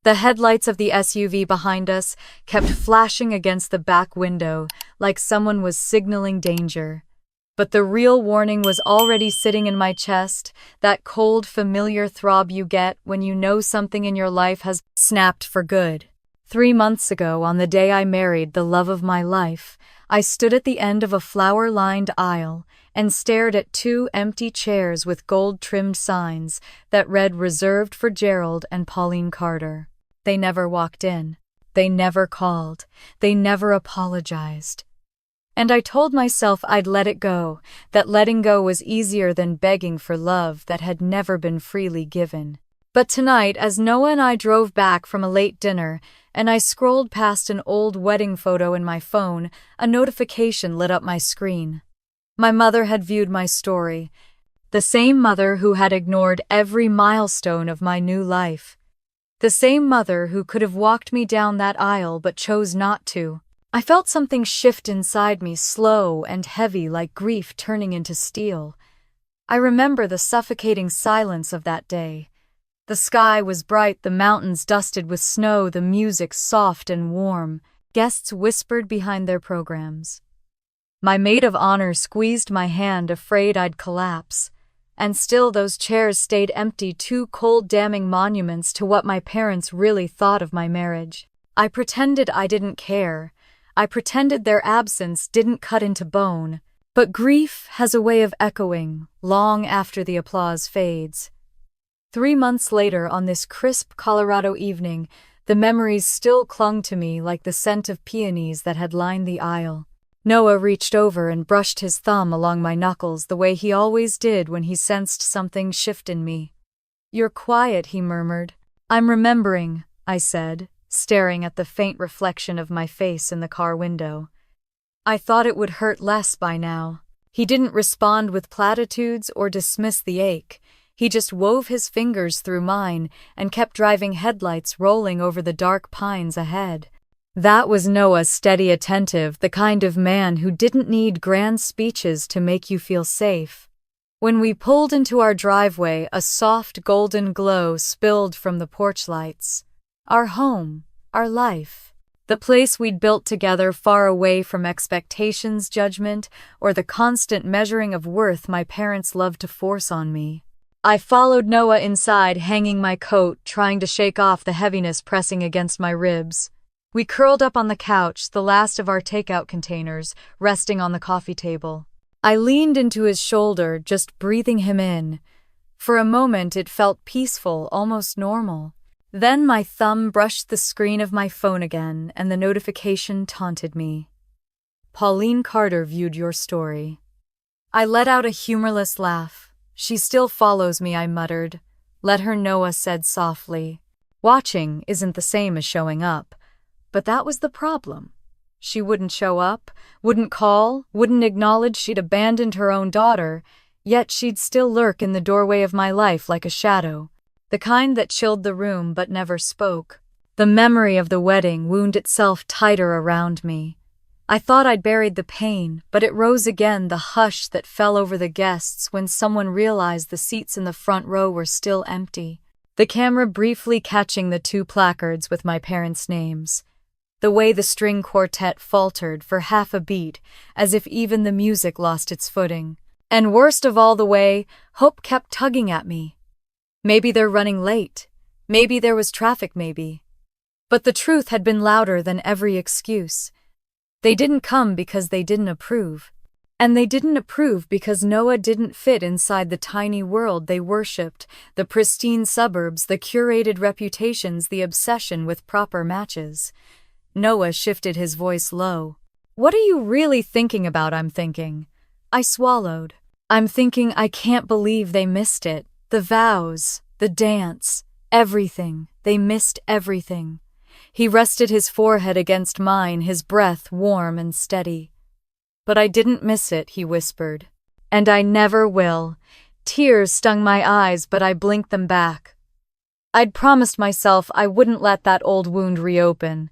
The headlights of the SUV behind us kept flashing against the back window like someone was signaling danger. But the real warning was already sitting in my chest, that cold, familiar throb you get when you know something in your life has snapped for good. 3 months ago, on the day I married the love of my life, I stood at the end of a flower-lined aisle and stared at 2 empty chairs with gold-trimmed signs that read "Reserved for Gerald and Pauline Carter." They never walked in. They never called. They never apologized. And I told myself I'd let it go, that letting go was easier than begging for love that had never been freely given. But tonight, as Noah and I drove back from a late dinner, and I scrolled past an old wedding photo in my phone, a notification lit up my screen. My mother had viewed my story, the same mother who had ignored every milestone of my new life. The same mother who could have walked me down that aisle but chose not to. I felt something shift inside me, slow and heavy, like grief turning into steel. I remember the suffocating silence of that day. The sky was bright, the mountains dusted with snow, the music soft and warm. Guests whispered behind their programs. My maid of honor squeezed my hand, afraid I'd collapse. And still those chairs stayed empty, 2 cold, damning monuments to what my parents really thought of my marriage. I pretended I didn't care. I pretended their absence didn't cut into bone. But grief has a way of echoing long after the applause fades. 3 months later, on this crisp Colorado evening, the memories still clung to me like the scent of peonies that had lined the aisle. Noah reached over and brushed his thumb along my knuckles the way he always did when he sensed something shift in me. "You're quiet," he murmured. "I'm remembering," I said, staring at the faint reflection of my face in the car window. I thought it would hurt less by now. He didn't respond with platitudes or dismiss the ache. He just wove his fingers through mine and kept driving, headlights rolling over the dark pines ahead. That was Noah, steady, attentive, the kind of man who didn't need grand speeches to make you feel safe. When we pulled into our driveway, a soft golden glow spilled from the porch lights. Our home, our life, the place we'd built together, far away from expectations, judgment, or the constant measuring of worth my parents loved to force on me. I followed Noah inside, hanging my coat, trying to shake off the heaviness pressing against my ribs. We curled up on the couch, the last of our takeout containers, resting on the coffee table. I leaned into his shoulder, just breathing him in. For a moment it felt peaceful, almost normal. Then my thumb brushed the screen of my phone again, and the notification taunted me. "Pauline Carter viewed your story." I let out a humorless laugh. "She still follows me," I muttered. "Let her," Noah said softly. Watching isn't the same as showing up. But that was the problem. She wouldn't show up, wouldn't call, wouldn't acknowledge she'd abandoned her own daughter, yet she'd still lurk in the doorway of my life like a shadow, the kind that chilled the room but never spoke. The memory of the wedding wound itself tighter around me. I thought I'd buried the pain, but it rose again, the hush that fell over the guests when someone realized the seats in the front row were still empty. The camera briefly catching the 2 placards with my parents' names. The way the string quartet faltered for half a beat, as if even the music lost its footing. And worst of all, the way hope kept tugging at me. Maybe they're running late. Maybe there was traffic, maybe. But the truth had been louder than every excuse. They didn't come because they didn't approve. And they didn't approve because Noah didn't fit inside the tiny world they worshipped, the pristine suburbs, the curated reputations, the obsession with proper matches. Noah shifted his voice low. "What are you really thinking about?" I'm thinking. I swallowed. I'm thinking I can't believe they missed it. The vows, the dance, everything. They missed everything. He rested his forehead against mine, his breath warm and steady. "But I didn't miss it," he whispered. "And I never will." Tears stung my eyes, but I blinked them back. I'd promised myself I wouldn't let that old wound reopen.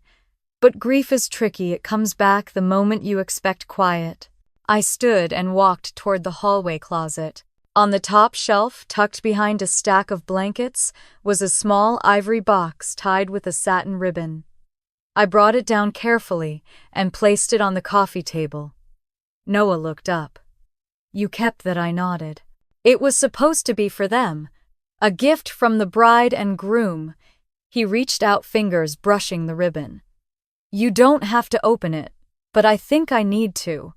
But grief is tricky, it comes back the moment you expect quiet. I stood and walked toward the hallway closet. On the top shelf, tucked behind a stack of blankets, was a small ivory box tied with a satin ribbon. I brought it down carefully and placed it on the coffee table. Noah looked up. "You kept that?" I nodded. "It was supposed to be for them. A gift from the bride and groom." He reached out, fingers brushing the ribbon. "You don't have to open it, but I think I need to."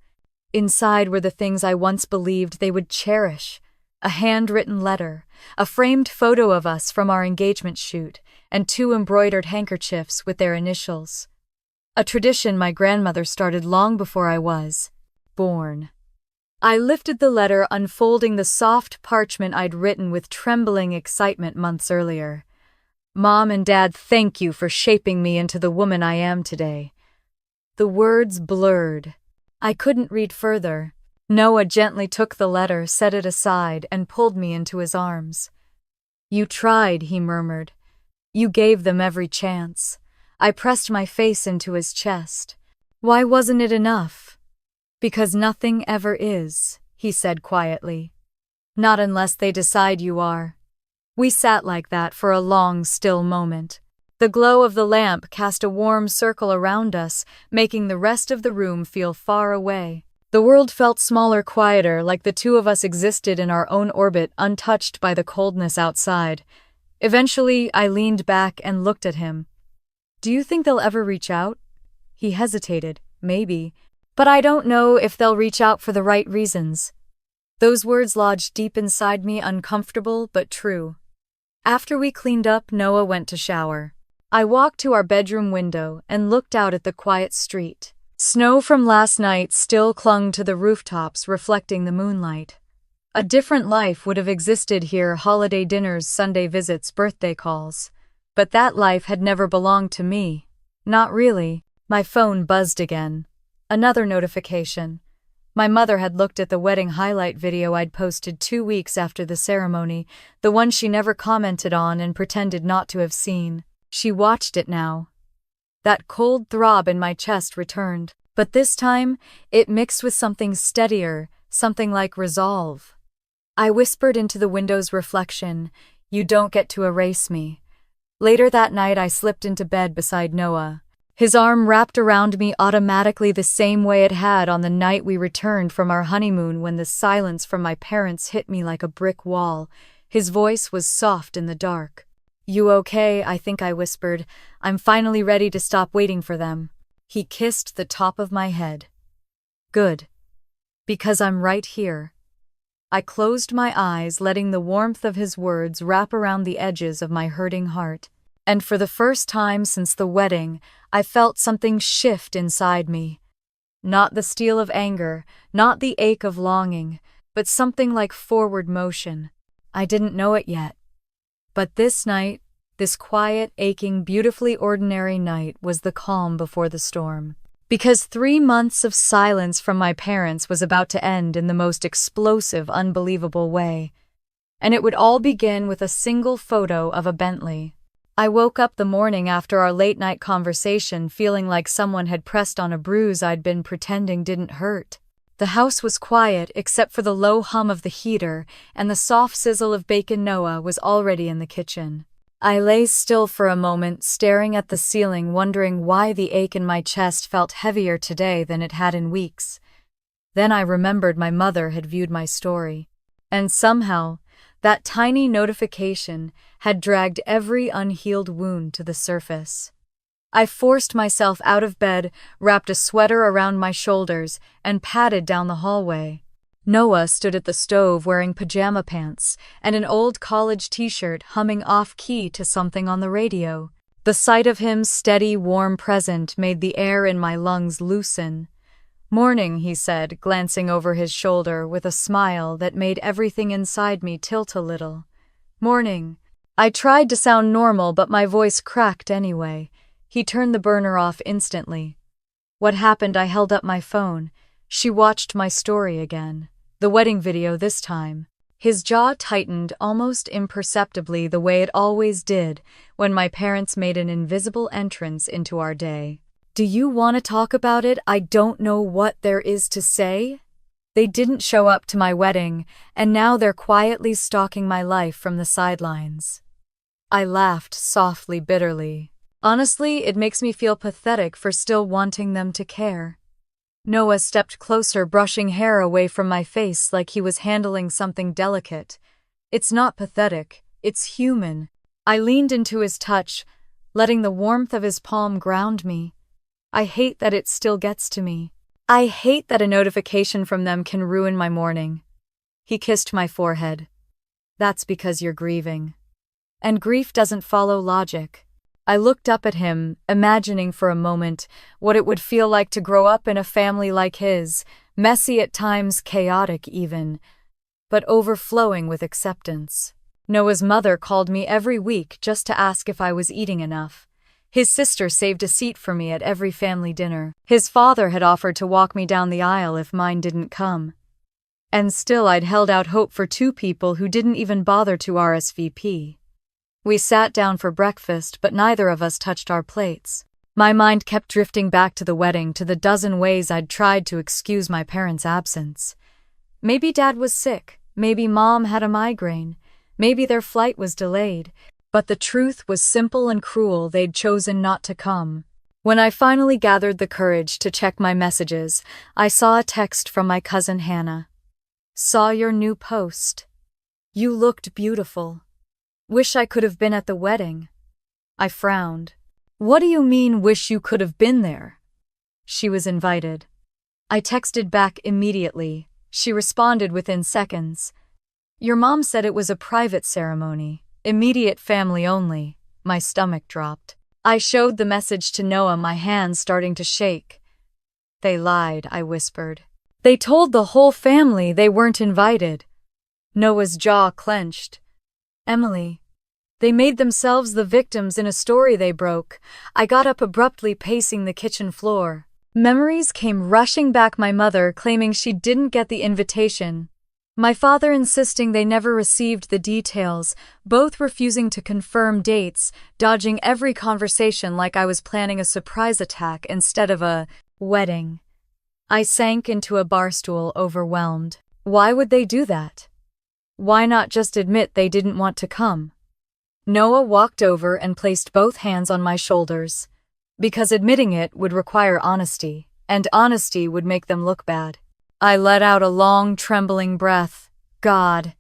Inside were the things I once believed they would cherish. A handwritten letter, a framed photo of us from our engagement shoot, and 2 embroidered handkerchiefs with their initials. A tradition my grandmother started long before I was born. I lifted the letter, unfolding the soft parchment I'd written with trembling excitement months earlier. "Mom and Dad, thank you for shaping me into the woman I am today." The words blurred. I couldn't read further. Noah gently took the letter, set it aside, and pulled me into his arms. "You tried," he murmured. "You gave them every chance." I pressed my face into his chest. "Why wasn't it enough?" "Because nothing ever is," he said quietly. "Not unless they decide you are." We sat like that for a long, still moment. The glow of the lamp cast a warm circle around us, making the rest of the room feel far away. The world felt smaller, quieter, like the two of us existed in our own orbit, untouched by the coldness outside. Eventually, I leaned back and looked at him. "Do you think they'll ever reach out?" He hesitated. "Maybe. But I don't know if they'll reach out for the right reasons." Those words lodged deep inside me, uncomfortable but true. After we cleaned up, Noah went to shower. I walked to our bedroom window and looked out at the quiet street. Snow from last night still clung to the rooftops, reflecting the moonlight. A different life would have existed here: holiday dinners, Sunday visits, birthday calls. But that life had never belonged to me. Not really. My phone buzzed again. Another notification. My mother had looked at the wedding highlight video I'd posted 2 weeks after the ceremony, the one she never commented on and pretended not to have seen. She watched it now. That cold throb in my chest returned, but this time it mixed with something steadier, something like resolve. I whispered into the window's reflection, "You don't get to erase me." Later that night, I slipped into bed beside Noah. His arm wrapped around me automatically, the same way it had on the night we returned from our honeymoon, when the silence from my parents hit me like a brick wall. His voice was soft in the dark. "You okay?" I think I whispered. "I'm finally ready to stop waiting for them." He kissed the top of my head. "Good. Because I'm right here." I closed my eyes, letting the warmth of his words wrap around the edges of my hurting heart. And for the first time since the wedding, I felt something shift inside me. Not the steel of anger, not the ache of longing, but something like forward motion. I didn't know it yet. But this night, this quiet, aching, beautifully ordinary night, was the calm before the storm. Because 3 months of silence from my parents was about to end in the most explosive, unbelievable way. And it would all begin with a single photo of a Bentley. I woke up the morning after our late-night conversation feeling like someone had pressed on a bruise I'd been pretending didn't hurt. The house was quiet except for the low hum of the heater and the soft sizzle of bacon. Noah was already in the kitchen. I lay still for a moment, staring at the ceiling, wondering why the ache in my chest felt heavier today than it had in weeks. Then I remembered my mother had viewed my story. And somehow, that tiny notification had dragged every unhealed wound to the surface. I forced myself out of bed, wrapped a sweater around my shoulders, and padded down the hallway. Noah stood at the stove wearing pajama pants and an old college t-shirt, humming off-key to something on the radio. The sight of him, steady, warm, present, made the air in my lungs loosen. "Morning," he said, glancing over his shoulder with a smile that made everything inside me tilt a little. "Morning." I tried to sound normal, but my voice cracked anyway. He turned the burner off instantly. "What happened?" I held up my phone. She watched my story again. The wedding video this time. His jaw tightened almost imperceptibly, the way it always did when my parents made an invisible entrance into our day. "Do you want to talk about it? I don't know what there is to say." They didn't show up to my wedding, and now they're quietly stalking my life from the sidelines. I laughed softly, bitterly. Honestly, it makes me feel pathetic for still wanting them to care. Noah stepped closer, brushing hair away from my face like he was handling something delicate. It's not pathetic, it's human. I leaned into his touch, letting the warmth of his palm ground me. I hate that it still gets to me. I hate that a notification from them can ruin my morning. He kissed my forehead. That's because you're grieving. And grief doesn't follow logic. I looked up at him, imagining for a moment what it would feel like to grow up in a family like his, messy at times, chaotic even, but overflowing with acceptance. Noah's mother called me every week just to ask if I was eating enough. His sister saved a seat for me at every family dinner. His father had offered to walk me down the aisle if mine didn't come. And still I'd held out hope for two people who didn't even bother to RSVP. We sat down for breakfast, but neither of us touched our plates. My mind kept drifting back to the wedding, to the dozen ways I'd tried to excuse my parents' absence. Maybe Dad was sick, maybe Mom had a migraine, maybe their flight was delayed. But the truth was simple and cruel: they'd chosen not to come. When I finally gathered the courage to check my messages, I saw a text from my cousin Hannah. Saw your new post. You looked beautiful. Wish I could have been at the wedding. I frowned. What do you mean, wish you could have been there? She was invited. I texted back immediately. She responded within seconds. Your mom said it was a private ceremony. Immediate family only. My stomach dropped. I showed the message to Noah, my hands starting to shake. They lied, I whispered. They told the whole family they weren't invited. Noah's jaw clenched. Emily. They made themselves the victims in a story they broke. I got up abruptly, pacing the kitchen floor. Memories came rushing back, my mother claiming she didn't get the invitation. My father insisting they never received the details, both refusing to confirm dates, dodging every conversation like I was planning a surprise attack instead of a wedding. I sank into a bar stool, overwhelmed. Why would they do that? Why not just admit they didn't want to come? Noah walked over and placed both hands on my shoulders. Because admitting it would require honesty, and honesty would make them look bad. I let out a long, trembling breath. God,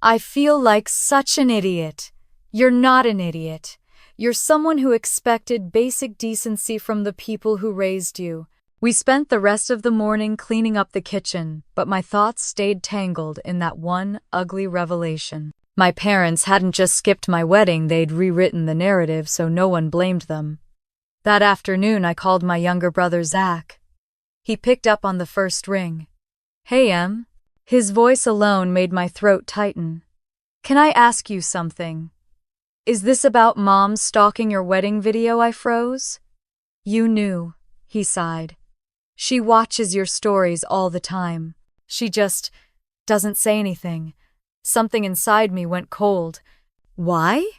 I feel like such an idiot. You're not an idiot. You're someone who expected basic decency from the people who raised you. We spent the rest of the morning cleaning up the kitchen, but my thoughts stayed tangled in that one ugly revelation. My parents hadn't just skipped my wedding, they'd rewritten the narrative so no one blamed them. That afternoon I called my younger brother Zach. He picked up on the first ring. Hey, Em. His voice alone made my throat tighten. Can I ask you something? Is this about Mom stalking your wedding video? I froze. You knew, he sighed. She watches your stories all the time. She just doesn't say anything. Something inside me went cold. Why?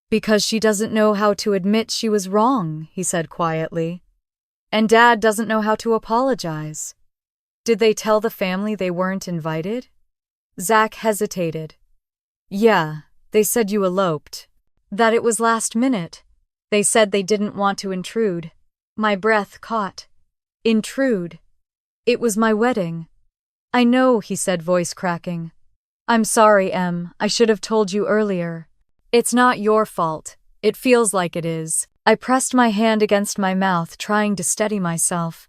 Because she doesn't know how to admit she was wrong, he said quietly. And Dad doesn't know how to apologize. Did they tell the family they weren't invited? Zach hesitated. Yeah, they said you eloped. That it was last minute. They said they didn't want to intrude. My breath caught. Intrude. It was my wedding. I know, he said, voice cracking. I'm sorry, Em. I should have told you earlier. It's not your fault. It feels like it is. I pressed my hand against my mouth, trying to steady myself.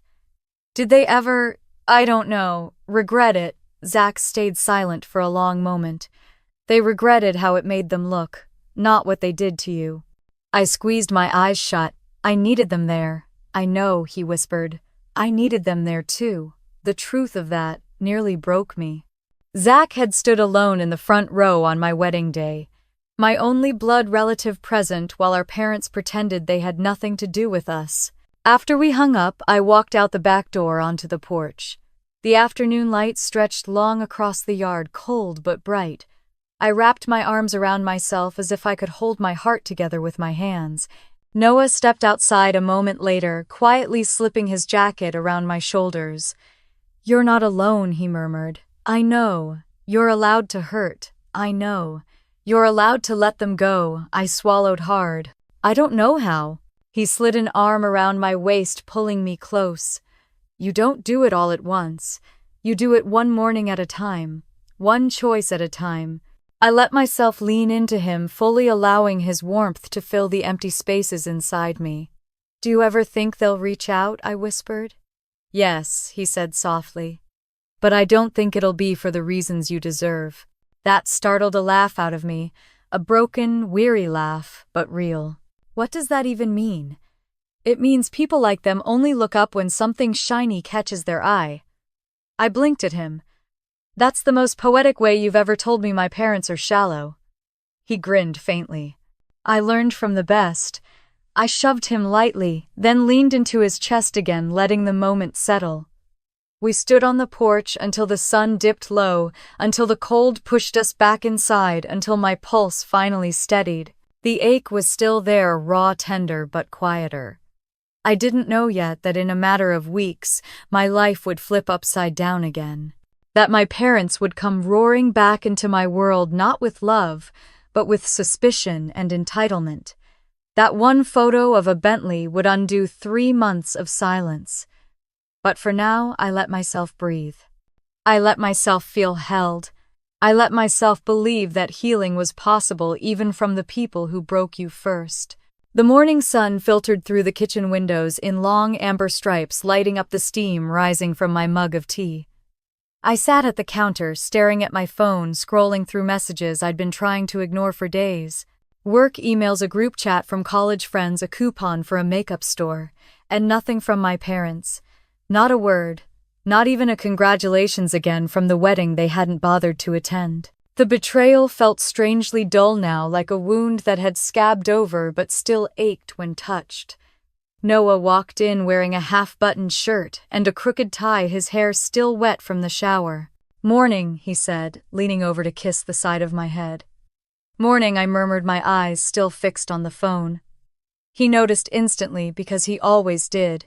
Did they ever, I don't know, regret it? Zach stayed silent for a long moment. They regretted how it made them look, not what they did to you. I squeezed my eyes shut. I needed them there. I know, he whispered. I needed them there too. The truth of that nearly broke me. Zach had stood alone in the front row on my wedding day, my only blood relative present while our parents pretended they had nothing to do with us. After we hung up, I walked out the back door onto the porch. The afternoon light stretched long across the yard, cold but bright. I wrapped my arms around myself as if I could hold my heart together with my hands. Noah stepped outside a moment later, quietly slipping his jacket around my shoulders. "You're not alone," he murmured. "I know. You're allowed to hurt. I know. You're allowed to let them go." I swallowed hard. "I don't know how." He slid an arm around my waist, pulling me close. "You don't do it all at once. You do it one morning at a time. One choice at a time." I let myself lean into him, fully allowing his warmth to fill the empty spaces inside me. "Do you ever think they'll reach out?" I whispered. "Yes," he said softly. "But I don't think it'll be for the reasons you deserve." That startled a laugh out of me, a broken, weary laugh, but real. What does that even mean? It means people like them only look up when something shiny catches their eye. I blinked at him. "That's the most poetic way you've ever told me my parents are shallow." He grinned faintly. "I learned from the best." I shoved him lightly, then leaned into his chest again, letting the moment settle. We stood on the porch until the sun dipped low, until the cold pushed us back inside, until my pulse finally steadied. The ache was still there, raw, tender, but quieter. I didn't know yet that in a matter of weeks, my life would flip upside down again. That my parents would come roaring back into my world not with love, but with suspicion and entitlement. That one photo of a Bentley would undo 3 months of silence. But for now, I let myself breathe. I let myself feel held. I let myself believe that healing was possible even from the people who broke you first. The morning sun filtered through the kitchen windows in long amber stripes, lighting up the steam rising from my mug of tea. I sat at the counter, staring at my phone, scrolling through messages I'd been trying to ignore for days. Work emails, a group chat from college friends, a coupon for a makeup store, and nothing from my parents. Not a word, not even a congratulations again from the wedding they hadn't bothered to attend. The betrayal felt strangely dull now, like a wound that had scabbed over but still ached when touched. Noah walked in wearing a half-buttoned shirt and a crooked tie, his hair still wet from the shower. "Morning," he said, leaning over to kiss the side of my head. "Morning," I murmured, my eyes still fixed on the phone. He noticed instantly, because he always did.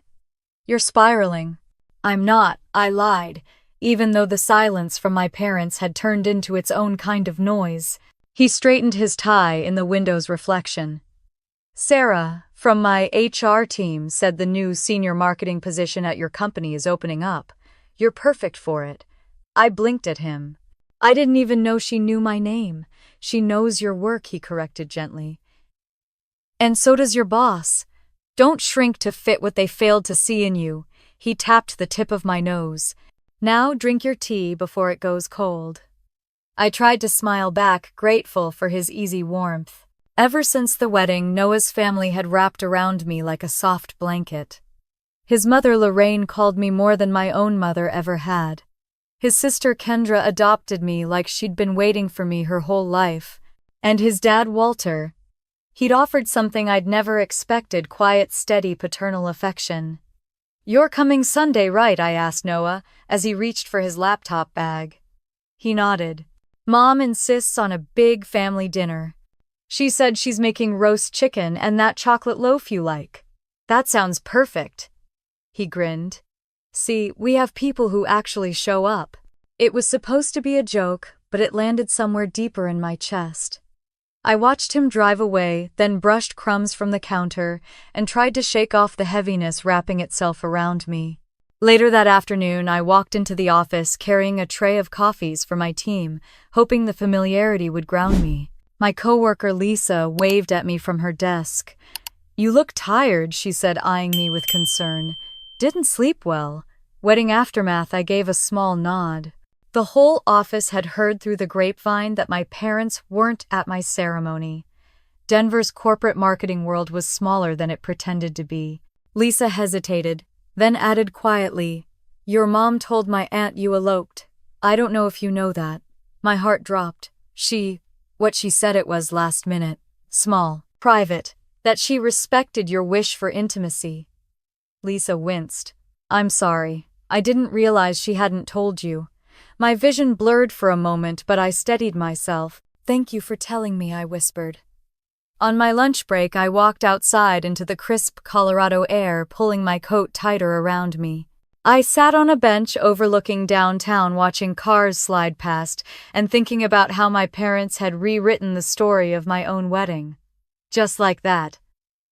"You're spiraling." "I'm not," I lied, even though the silence from my parents had turned into its own kind of noise. He straightened his tie in the window's reflection. "Sarah, from my HR team, said the new senior marketing position at your company is opening up. You're perfect for it." I blinked at him. "I didn't even know she knew my name." "She knows your work," he corrected gently. "And so does your boss. Don't shrink to fit what they failed to see in you." He tapped the tip of my nose. "Now drink your tea before it goes cold." I tried to smile back, grateful for his easy warmth. Ever since the wedding, Noah's family had wrapped around me like a soft blanket. His mother Lorraine called me more than my own mother ever had. His sister Kendra adopted me like she'd been waiting for me her whole life. And his dad Walter, he'd offered something I'd never expected: quiet, steady paternal affection. "You're coming Sunday, right?" I asked Noah as he reached for his laptop bag. He nodded. "Mom insists on a big family dinner. She said she's making roast chicken and that chocolate loaf you like." "That sounds perfect." He grinned. "See, we have people who actually show up." It was supposed to be a joke, but it landed somewhere deeper in my chest. I watched him drive away, then brushed crumbs from the counter and tried to shake off the heaviness wrapping itself around me. Later that afternoon, I walked into the office carrying a tray of coffees for my team, hoping the familiarity would ground me. My coworker Lisa waved at me from her desk. "You look tired," she said, eyeing me with concern. "Didn't sleep well." Wedding aftermath, I gave a small nod. The whole office had heard through the grapevine that my parents weren't at my ceremony. Denver's corporate marketing world was smaller than it pretended to be. Lisa hesitated, then added quietly, "Your mom told my aunt you eloped. I don't know if you know that." My heart dropped. What she said, it was last minute, small, private, that she respected your wish for intimacy. Lisa winced. "I'm sorry. I didn't realize she hadn't told you." My vision blurred for a moment, but I steadied myself. "Thank you for telling me," I whispered. On my lunch break, I walked outside into the crisp Colorado air, pulling my coat tighter around me. I sat on a bench overlooking downtown watching cars slide past and thinking about how my parents had rewritten the story of my own wedding. Just like that.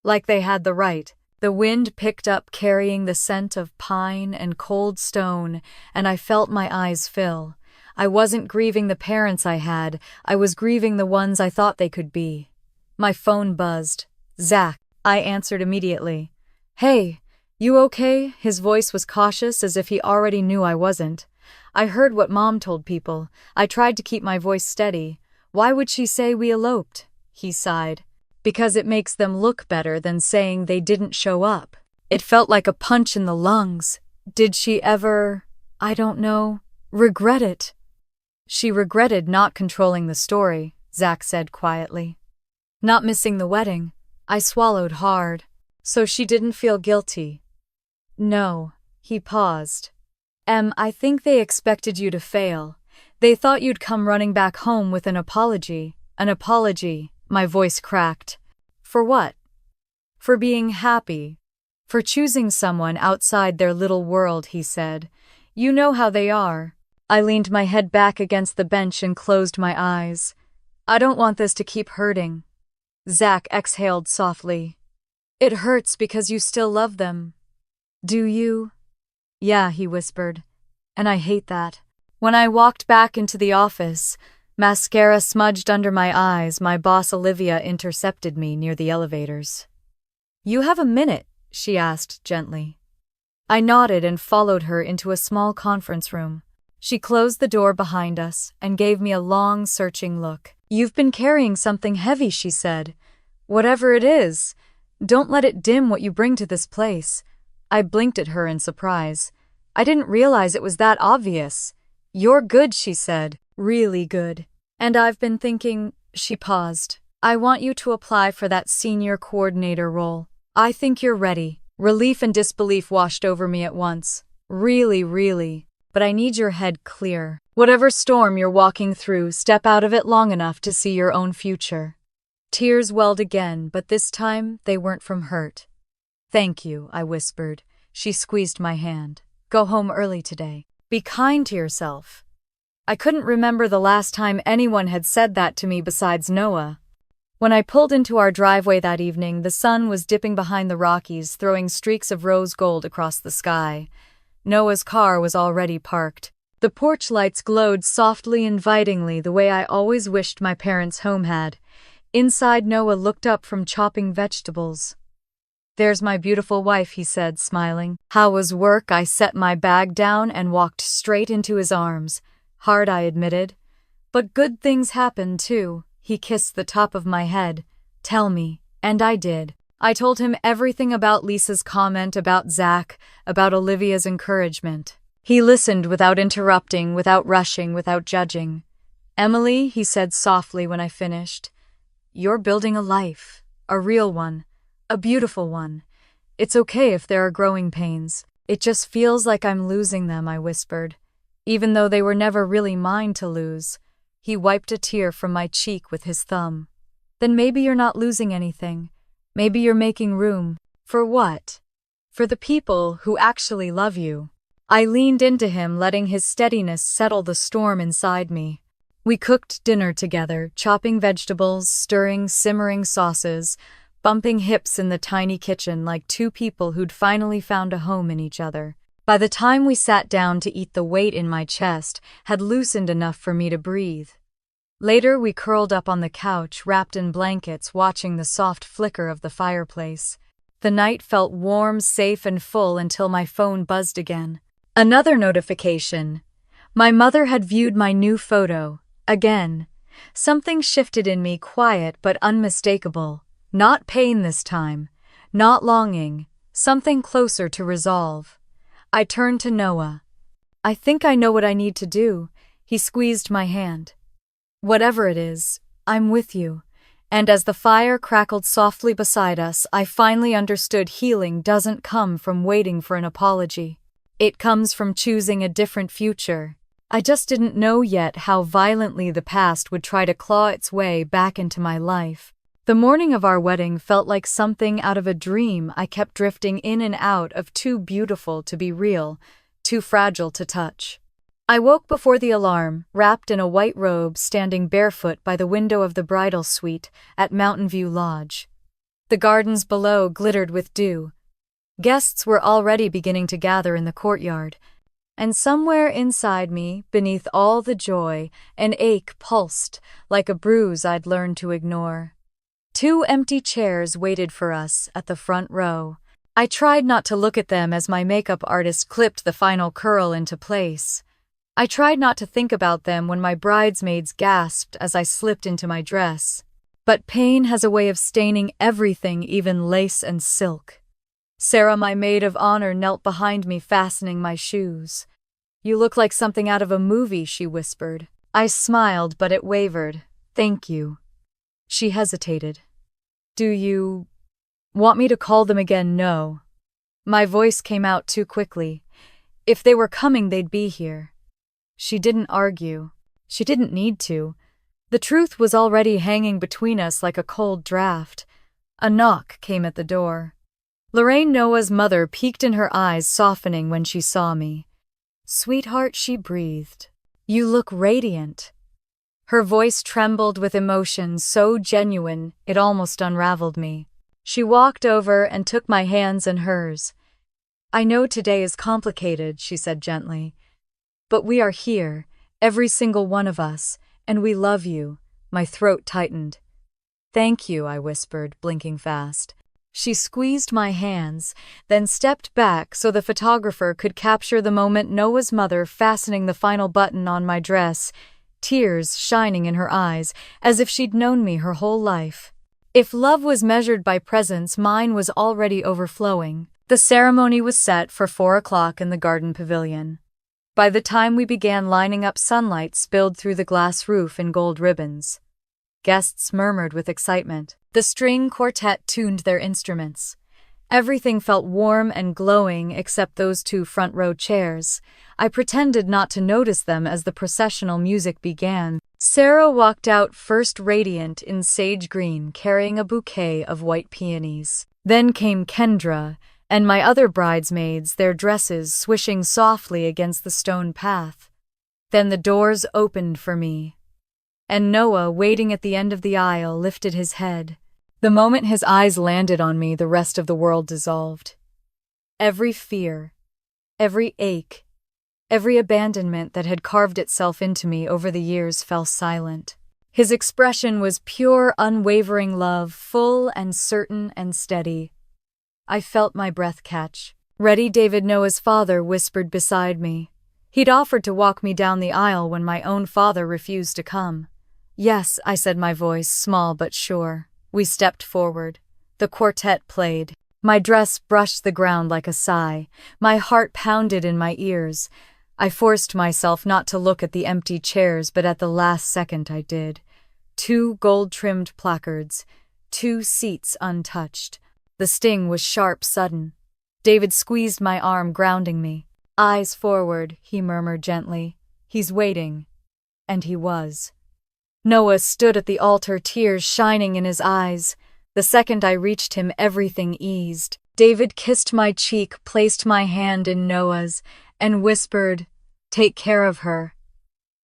Like they had the right. The wind picked up carrying the scent of pine and cold stone, and I felt my eyes fill. I wasn't grieving the parents I had, I was grieving the ones I thought they could be. My phone buzzed. Zach. I answered immediately. Hey, you okay? His voice was cautious as if he already knew I wasn't. I heard what Mom told people. I tried to keep my voice steady. Why would she say we eloped? He sighed. Because it makes them look better than saying they didn't show up. It felt like a punch in the lungs. Did she ever, I don't know, regret it? She regretted not controlling the story, Zach said quietly. Not missing the wedding. I swallowed hard. So she didn't feel guilty. No, he paused. I think they expected you to fail. They thought you'd come running back home with an apology. An apology, my voice cracked. For what? For being happy. For choosing someone outside their little world, he said. You know how they are. I leaned my head back against the bench and closed my eyes. I don't want this to keep hurting. Zach exhaled softly. It hurts because you still love them. Do you? Yeah, he whispered. And I hate that. When I walked back into the office, mascara smudged under my eyes, my boss Olivia intercepted me near the elevators. You have a minute, she asked gently. I nodded and followed her into a small conference room. She closed the door behind us and gave me a long, searching look. You've been carrying something heavy, she said. Whatever it is, don't let it dim what you bring to this place. I blinked at her in surprise. I didn't realize it was that obvious. You're good, she said. Really good. And I've been thinking, she paused. I want you to apply for that senior coordinator role. I think you're ready. Relief and disbelief washed over me at once. Really. But I need your head clear. Whatever storm you're walking through, step out of it long enough to see your own future. Tears welled again, but this time they weren't from hurt. Thank you, I whispered. She squeezed my hand. Go home early today. Be kind to yourself. I couldn't remember the last time anyone had said that to me besides Noah. When I pulled into our driveway that evening, the sun was dipping behind the Rockies, throwing streaks of rose gold across the sky. Noah's car was already parked. The porch lights glowed softly, invitingly, the way I always wished my parents' home had. Inside, Noah looked up from chopping vegetables. There's my beautiful wife, he said, smiling. How was work? I set my bag down and walked straight into his arms. Hard, I admitted. But good things happen, too. He kissed the top of my head. Tell me. And I did. I told him everything about Lisa's comment, about Zach, about Olivia's encouragement. He listened without interrupting, without rushing, without judging. Emily, he said softly when I finished, you're building a life. A real one. A beautiful one. It's okay if there are growing pains. It just feels like I'm losing them, I whispered. Even though they were never really mine to lose. He wiped a tear from my cheek with his thumb. Then maybe you're not losing anything. Maybe you're making room. For what? For the people who actually love you. I leaned into him, letting his steadiness settle the storm inside me. We cooked dinner together, chopping vegetables, stirring simmering sauces, bumping hips in the tiny kitchen like two people who'd finally found a home in each other. By the time we sat down to eat, the weight in my chest had loosened enough for me to breathe. Later, we curled up on the couch, wrapped in blankets, watching the soft flicker of the fireplace. The night felt warm, safe, and full until my phone buzzed again. Another notification. My mother had viewed my new photo. Again. Something shifted in me, quiet but unmistakable. Not pain this time. Not longing. Something closer to resolve. I turned to Noah. I think I know what I need to do. He squeezed my hand. Whatever it is, I'm with you. And as the fire crackled softly beside us, I finally understood healing doesn't come from waiting for an apology. It comes from choosing a different future. I just didn't know yet how violently the past would try to claw its way back into my life. The morning of our wedding felt like something out of a dream I kept drifting in and out of, too beautiful to be real, too fragile to touch. I woke before the alarm, wrapped in a white robe, standing barefoot by the window of the bridal suite at Mountain View Lodge. The gardens below glittered with dew. Guests were already beginning to gather in the courtyard, and somewhere inside me, beneath all the joy, an ache pulsed like a bruise I'd learned to ignore. 2 empty chairs waited for us at the front row. I tried not to look at them as my makeup artist clipped the final curl into place. I tried not to think about them when my bridesmaids gasped as I slipped into my dress. But pain has a way of staining everything, even lace and silk. Sarah, my maid of honor, knelt behind me, fastening my shoes. "You look like something out of a movie," she whispered. I smiled, but it wavered. "Thank you." She hesitated. "Do you want me to call them again?" "No." My voice came out too quickly. "If they were coming, they'd be here." She didn't argue. She didn't need to. The truth was already hanging between us like a cold draft. A knock came at the door. Lorraine, Noah's mother, peeked in, her eyes softening when she saw me. "Sweetheart," she breathed. "You look radiant." Her voice trembled with emotion so genuine it almost unraveled me. She walked over and took my hands in hers. "I know today is complicated," she said gently. "But we are here, every single one of us, and we love you." My throat tightened. "Thank you," I whispered, blinking fast. She squeezed my hands, then stepped back so the photographer could capture the moment. Noah's mother fastening the final button on my dress, tears shining in her eyes, as if she'd known me her whole life. If love was measured by presents, mine was already overflowing. The ceremony was set for 4 o'clock in the garden pavilion. By the time we began lining up, sunlight spilled through the glass roof in gold ribbons. Guests murmured with excitement. The string quartet tuned their instruments. Everything felt warm and glowing except those 2 front-row chairs. I pretended not to notice them as the processional music began. Sarah walked out first, radiant in sage green, carrying a bouquet of white peonies. Then came Kendra and my other bridesmaids, their dresses swishing softly against the stone path. Then the doors opened for me, and Noah, waiting at the end of the aisle, lifted his head. The moment his eyes landed on me, the rest of the world dissolved. Every fear, every ache, every abandonment that had carved itself into me over the years fell silent. His expression was pure, unwavering love, full and certain and steady. I felt my breath catch. "Ready?" David, Noah's father, whispered beside me. He'd offered to walk me down the aisle when my own father refused to come. "Yes," I said, my voice small but sure. We stepped forward. The quartet played. My dress brushed the ground like a sigh. My heart pounded in my ears. I forced myself not to look at the empty chairs, but at the last second I did. 2 gold-trimmed placards, 2 seats untouched. The sting was sharp, sudden. David squeezed my arm, grounding me. "Eyes forward," he murmured gently. "He's waiting." And he was. Noah stood at the altar, tears shining in his eyes. The second I reached him, everything eased. David kissed my cheek, placed my hand in Noah's, and whispered, "Take care of her."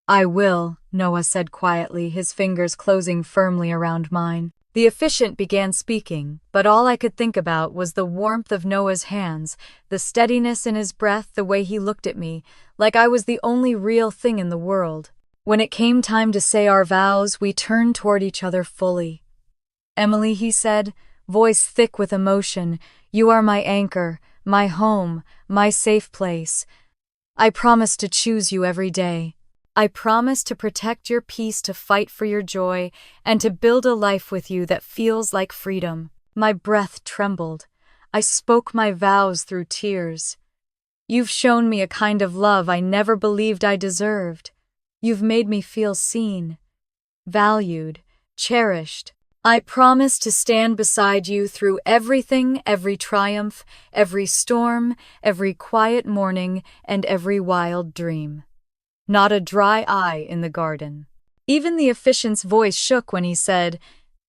"I will," Noah said quietly, his fingers closing firmly around mine. The officiant began speaking, but all I could think about was the warmth of Noah's hands, the steadiness in his breath, the way he looked at me, like I was the only real thing in the world. When it came time to say our vows, we turned toward each other fully. "Emily," he said, voice thick with emotion, "you are my anchor, my home, my safe place. I promise to choose you every day. I promise to protect your peace, to fight for your joy, and to build a life with you that feels like freedom." My breath trembled. I spoke my vows through tears. "You've shown me a kind of love I never believed I deserved. You've made me feel seen, valued, cherished. I promise to stand beside you through everything, every triumph, every storm, every quiet morning, and every wild dream." Not a dry eye in the garden. Even the officiant's voice shook when he said,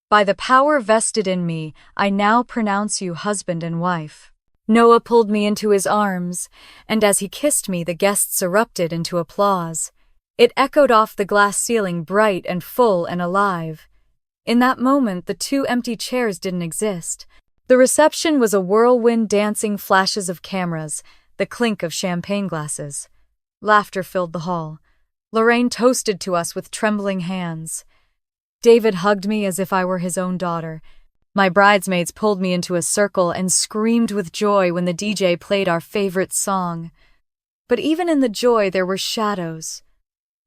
"By the power vested in me, I now pronounce you husband and wife." Noah pulled me into his arms, and as he kissed me, the guests erupted into applause. It echoed off the glass ceiling, bright and full and alive. In that moment, the two empty chairs didn't exist. The reception was a whirlwind, dancing flashes of cameras, the clink of champagne glasses. Laughter filled the hall. Lorraine toasted to us with trembling hands. David hugged me as if I were his own daughter. My bridesmaids pulled me into a circle and screamed with joy when the DJ played our favorite song. But even in the joy, there were shadows.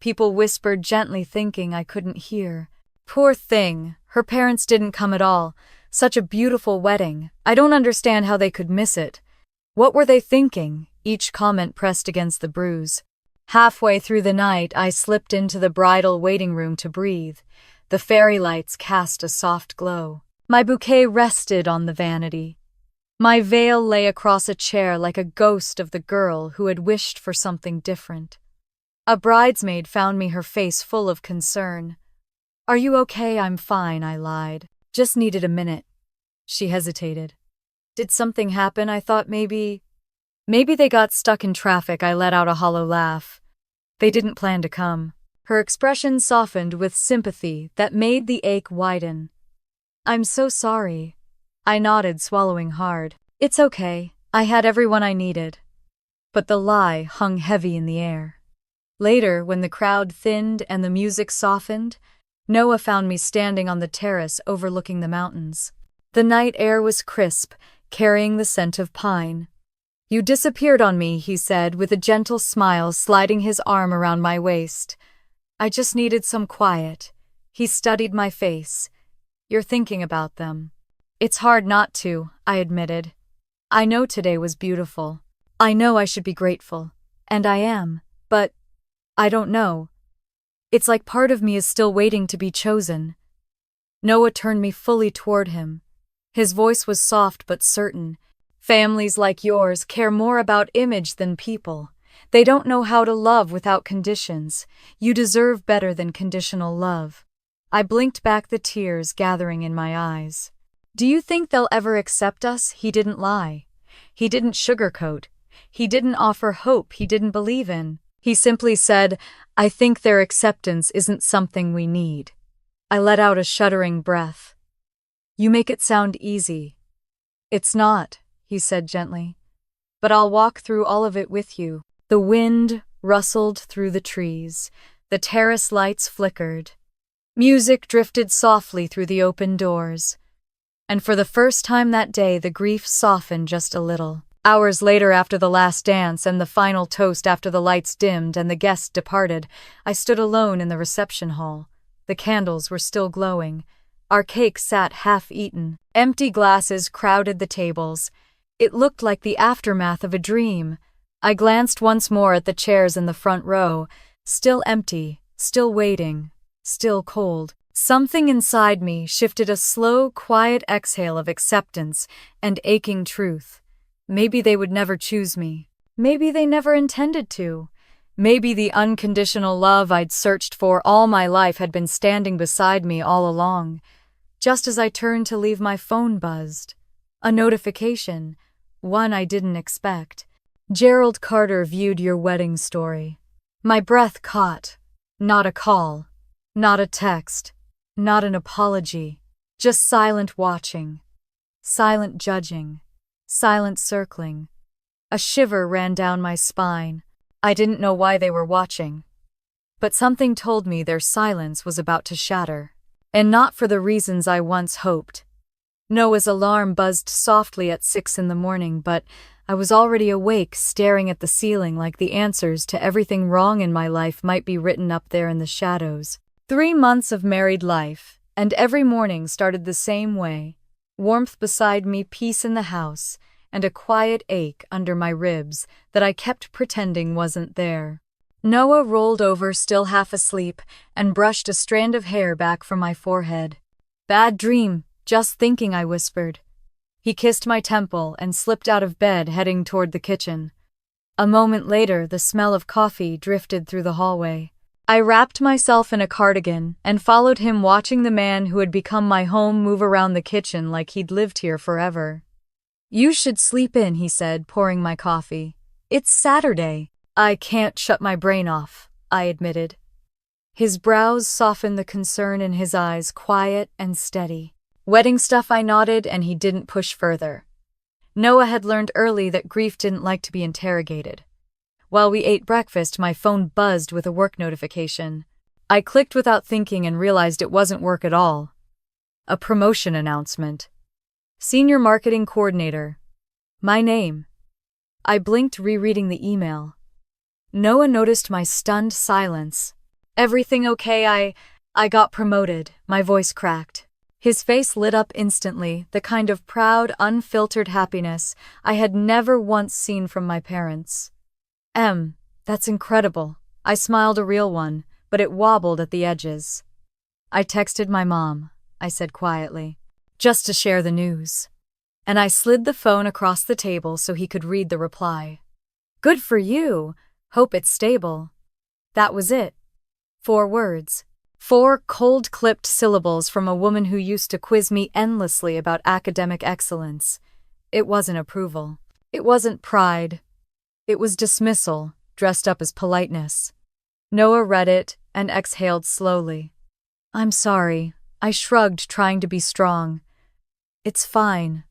People whispered gently, thinking I couldn't hear. Poor thing, her parents didn't come at all. Such a beautiful wedding. I don't understand how they could miss it. What were they thinking? Each comment pressed against the bruise. Halfway through the night, I slipped into the bridal waiting room to breathe. The fairy lights cast a soft glow. My bouquet rested on the vanity. My veil lay across a chair like a ghost of the girl who had wished for something different. A bridesmaid found me, her face full of concern. "Are you okay?" "I'm fine," I lied. "Just needed a minute." She hesitated. "Did something happen?" I thought maybe they got stuck in traffic. I let out a hollow laugh. "They didn't plan to come." Her expression softened with sympathy that made the ache widen. "I'm so sorry." I nodded, swallowing hard. "It's okay. I had everyone I needed." But the lie hung heavy in the air. Later, when the crowd thinned and the music softened, Noah found me standing on the terrace overlooking the mountains. The night air was crisp, carrying the scent of pine. "You disappeared on me," he said with a gentle smile, sliding his arm around my waist. "I just needed some quiet." He studied my face. "You're thinking about them." "It's hard not to," I admitted. "I know today was beautiful. I know I should be grateful. And I am. But I don't know. It's like part of me is still waiting to be chosen." Noah turned me fully toward him. His voice was soft but certain. "Families like yours care more about image than people. They don't know how to love without conditions. You deserve better than conditional love." I blinked back, the tears gathering in my eyes. "Do you think they'll ever accept us?" He didn't lie. He didn't sugarcoat. He didn't offer hope he didn't believe in. He simply said, "I think their acceptance isn't something we need." I let out a shuddering breath. "You make it sound easy." "It's not," he said gently. "But I'll walk through all of it with you." The wind rustled through the trees. The terrace lights flickered. Music drifted softly through the open doors. And for the first time that day, the grief softened just a little. Hours later, after the last dance and the final toast, after the lights dimmed and the guests departed, I stood alone in the reception hall. The candles were still glowing. Our cake sat half-eaten. Empty glasses crowded the tables. It looked like the aftermath of a dream. I glanced once more at the chairs in the front row, still empty, still waiting, still cold. Something inside me shifted, a slow, quiet exhale of acceptance and aching truth. Maybe they would never choose me. Maybe they never intended to. Maybe the unconditional love I'd searched for all my life had been standing beside me all along. Just as I turned to leave, my phone buzzed. A notification, one I didn't expect. "Gerald Carter viewed your wedding story." My breath caught. Not a call. Not a text. Not an apology. Just silent watching. Silent judging. Silent circling. A shiver ran down my spine. I didn't know why they were watching. But something told me their silence was about to shatter. And not for the reasons I once hoped. Noah's alarm buzzed softly at 6 in the morning, but I was already awake, staring at the ceiling like the answers to everything wrong in my life might be written up there in the shadows. 3 months of married life, and every morning started the same way. Warmth beside me, peace in the house, and a quiet ache under my ribs that I kept pretending wasn't there. Noah rolled over, still half asleep, and brushed a strand of hair back from my forehead. "Bad dream, just thinking," I whispered. He kissed my temple and slipped out of bed, heading toward the kitchen. A moment later, the smell of coffee drifted through the hallway. I wrapped myself in a cardigan and followed him, watching the man who had become my home move around the kitchen like he'd lived here forever. You should sleep in, he said, pouring my coffee. It's Saturday. I can't shut my brain off, I admitted. His brows softened, the concern in his eyes quiet and steady. Wedding stuff, I nodded, and he didn't push further. Noah had learned early that grief didn't like to be interrogated. While we ate breakfast, my phone buzzed with a work notification. I clicked without thinking and realized it wasn't work at all. A promotion announcement. Senior Marketing Coordinator. My name. I blinked, rereading the email. Noah noticed my stunned silence. Everything okay? I got promoted, my voice cracked. His face lit up instantly, the kind of proud, unfiltered happiness I had never once seen from my parents. That's incredible. I smiled, a real one, but it wobbled at the edges. I texted my mom, I said quietly, just to share the news. And I slid the phone across the table so he could read the reply. Good for you. Hope it's stable. That was it. 4 words. 4 cold-clipped syllables from a woman who used to quiz me endlessly about academic excellence. It wasn't approval. It wasn't pride. It was dismissal, dressed up as politeness. Noah read it and exhaled slowly. I'm sorry, I shrugged, trying to be strong. It's fine.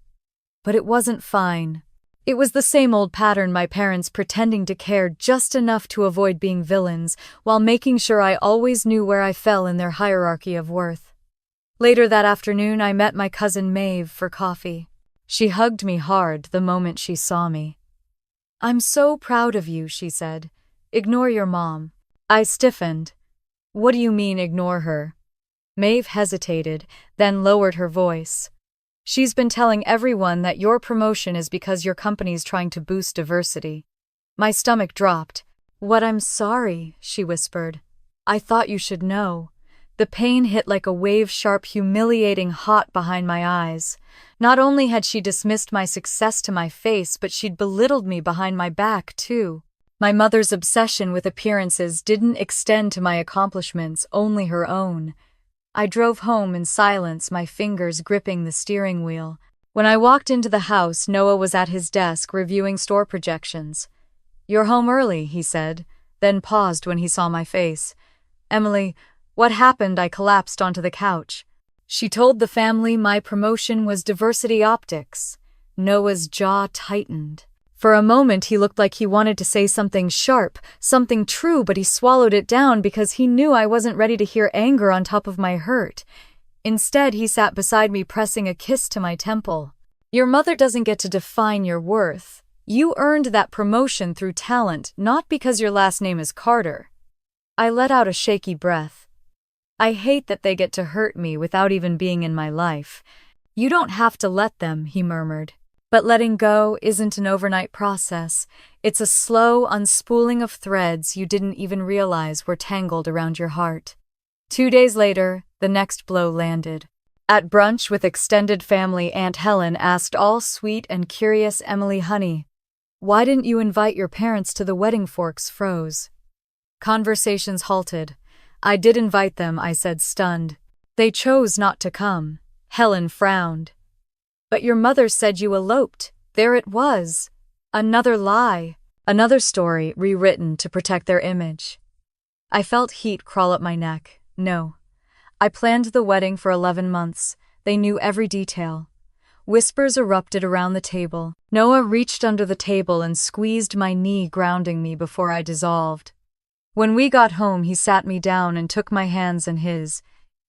But it wasn't fine. It was the same old pattern, my parents pretending to care just enough to avoid being villains, while making sure I always knew where I fell in their hierarchy of worth. Later that afternoon, I met my cousin Maeve for coffee. She hugged me hard the moment she saw me. I'm so proud of you, she said. Ignore your mom. I stiffened. What do you mean, ignore her? Maeve hesitated, then lowered her voice. She's been telling everyone that your promotion is because your company's trying to boost diversity. My stomach dropped. What? I'm sorry, she whispered. I thought you should know. The pain hit like a wave, sharp, humiliating, hot behind my eyes. Not only had she dismissed my success to my face, but she'd belittled me behind my back, too. My mother's obsession with appearances didn't extend to my accomplishments, only her own. I drove home in silence, my fingers gripping the steering wheel. When I walked into the house, Noah was at his desk reviewing store projections. You're home early, he said, then paused when he saw my face. Emily, what happened? I collapsed onto the couch. She told the family my promotion was diversity optics. Noah's jaw tightened. For a moment, he looked like he wanted to say something sharp, something true, but he swallowed it down because he knew I wasn't ready to hear anger on top of my hurt. Instead, he sat beside me, pressing a kiss to my temple. Your mother doesn't get to define your worth. You earned that promotion through talent, not because your last name is Carter. I let out a shaky breath. I hate that they get to hurt me without even being in my life. You don't have to let them, he murmured. But letting go isn't an overnight process. It's a slow unspooling of threads you didn't even realize were tangled around your heart. 2 days later, the next blow landed. At brunch with extended family, Aunt Helen asked all sweet and curious Emily, honey, why didn't you invite your parents to the wedding? Forks froze. Conversations halted. I did invite them, I said, stunned. They chose not to come. Helen frowned. But your mother said you eloped. There it was. Another lie. Another story rewritten to protect their image. I felt heat crawl up my neck. No. I planned the wedding for 11 months. They knew every detail. Whispers erupted around the table. Noah reached under the table and squeezed my knee, grounding me before I dissolved. When we got home, he sat me down and took my hands in his.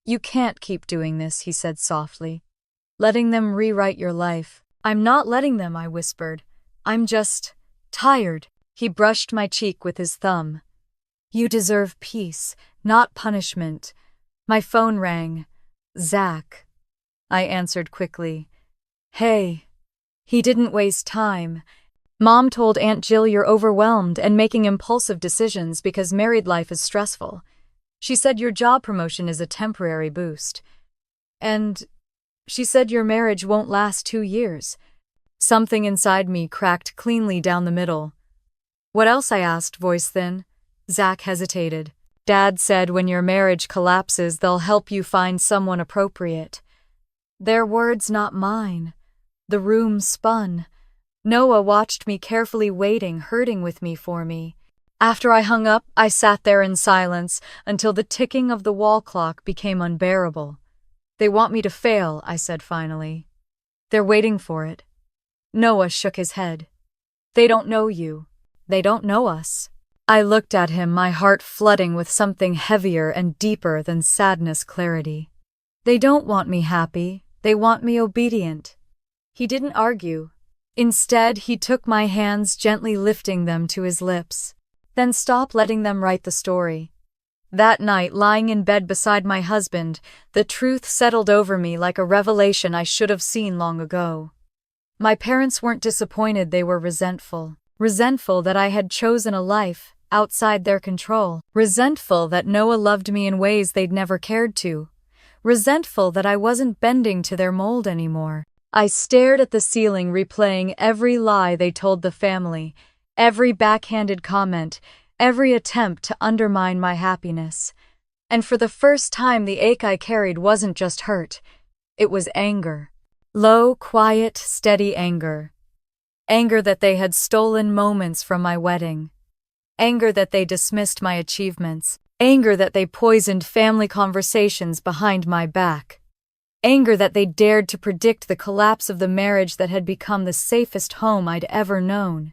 You can't keep doing this, he said softly. Letting them rewrite your life. I'm not letting them, I whispered. I'm just tired. He brushed my cheek with his thumb. You deserve peace, not punishment. My phone rang. Zach. I answered quickly. Hey. He didn't waste time. Mom told Aunt Jill you're overwhelmed and making impulsive decisions because married life is stressful. She said your job promotion is a temporary boost. And she said your marriage won't last 2 years. Something inside me cracked cleanly down the middle. What else? I asked, voice thin. Zach hesitated. Dad said when your marriage collapses, they'll help you find someone appropriate. Their words, not mine. The room spun. Noah watched me carefully waiting, hurting with me for me. After I hung up, I sat there in silence until the ticking of the wall clock became unbearable. They want me to fail, I said finally. They're waiting for it. Noah shook his head. They don't know you. They don't know us. I looked at him, my heart flooding with something heavier and deeper than sadness clarity. They don't want me happy. They want me obedient. He didn't argue. Instead, he took my hands, gently lifting them to his lips. Then stop letting them write the story. That night, lying in bed beside my husband, the truth settled over me like a revelation I should have seen long ago. My parents weren't disappointed, they were resentful. Resentful that I had chosen a life outside their control. Resentful that Noah loved me in ways they'd never cared to. Resentful that I wasn't bending to their mold anymore. I stared at the ceiling, replaying every lie they told the family, every backhanded comment, every attempt to undermine my happiness. And for the first time, the ache I carried wasn't just hurt. It was anger. Low, quiet, steady anger. Anger that they had stolen moments from my wedding. Anger that they dismissed my achievements. Anger that they poisoned family conversations behind my back. Anger that they dared to predict the collapse of the marriage that had become the safest home I'd ever known.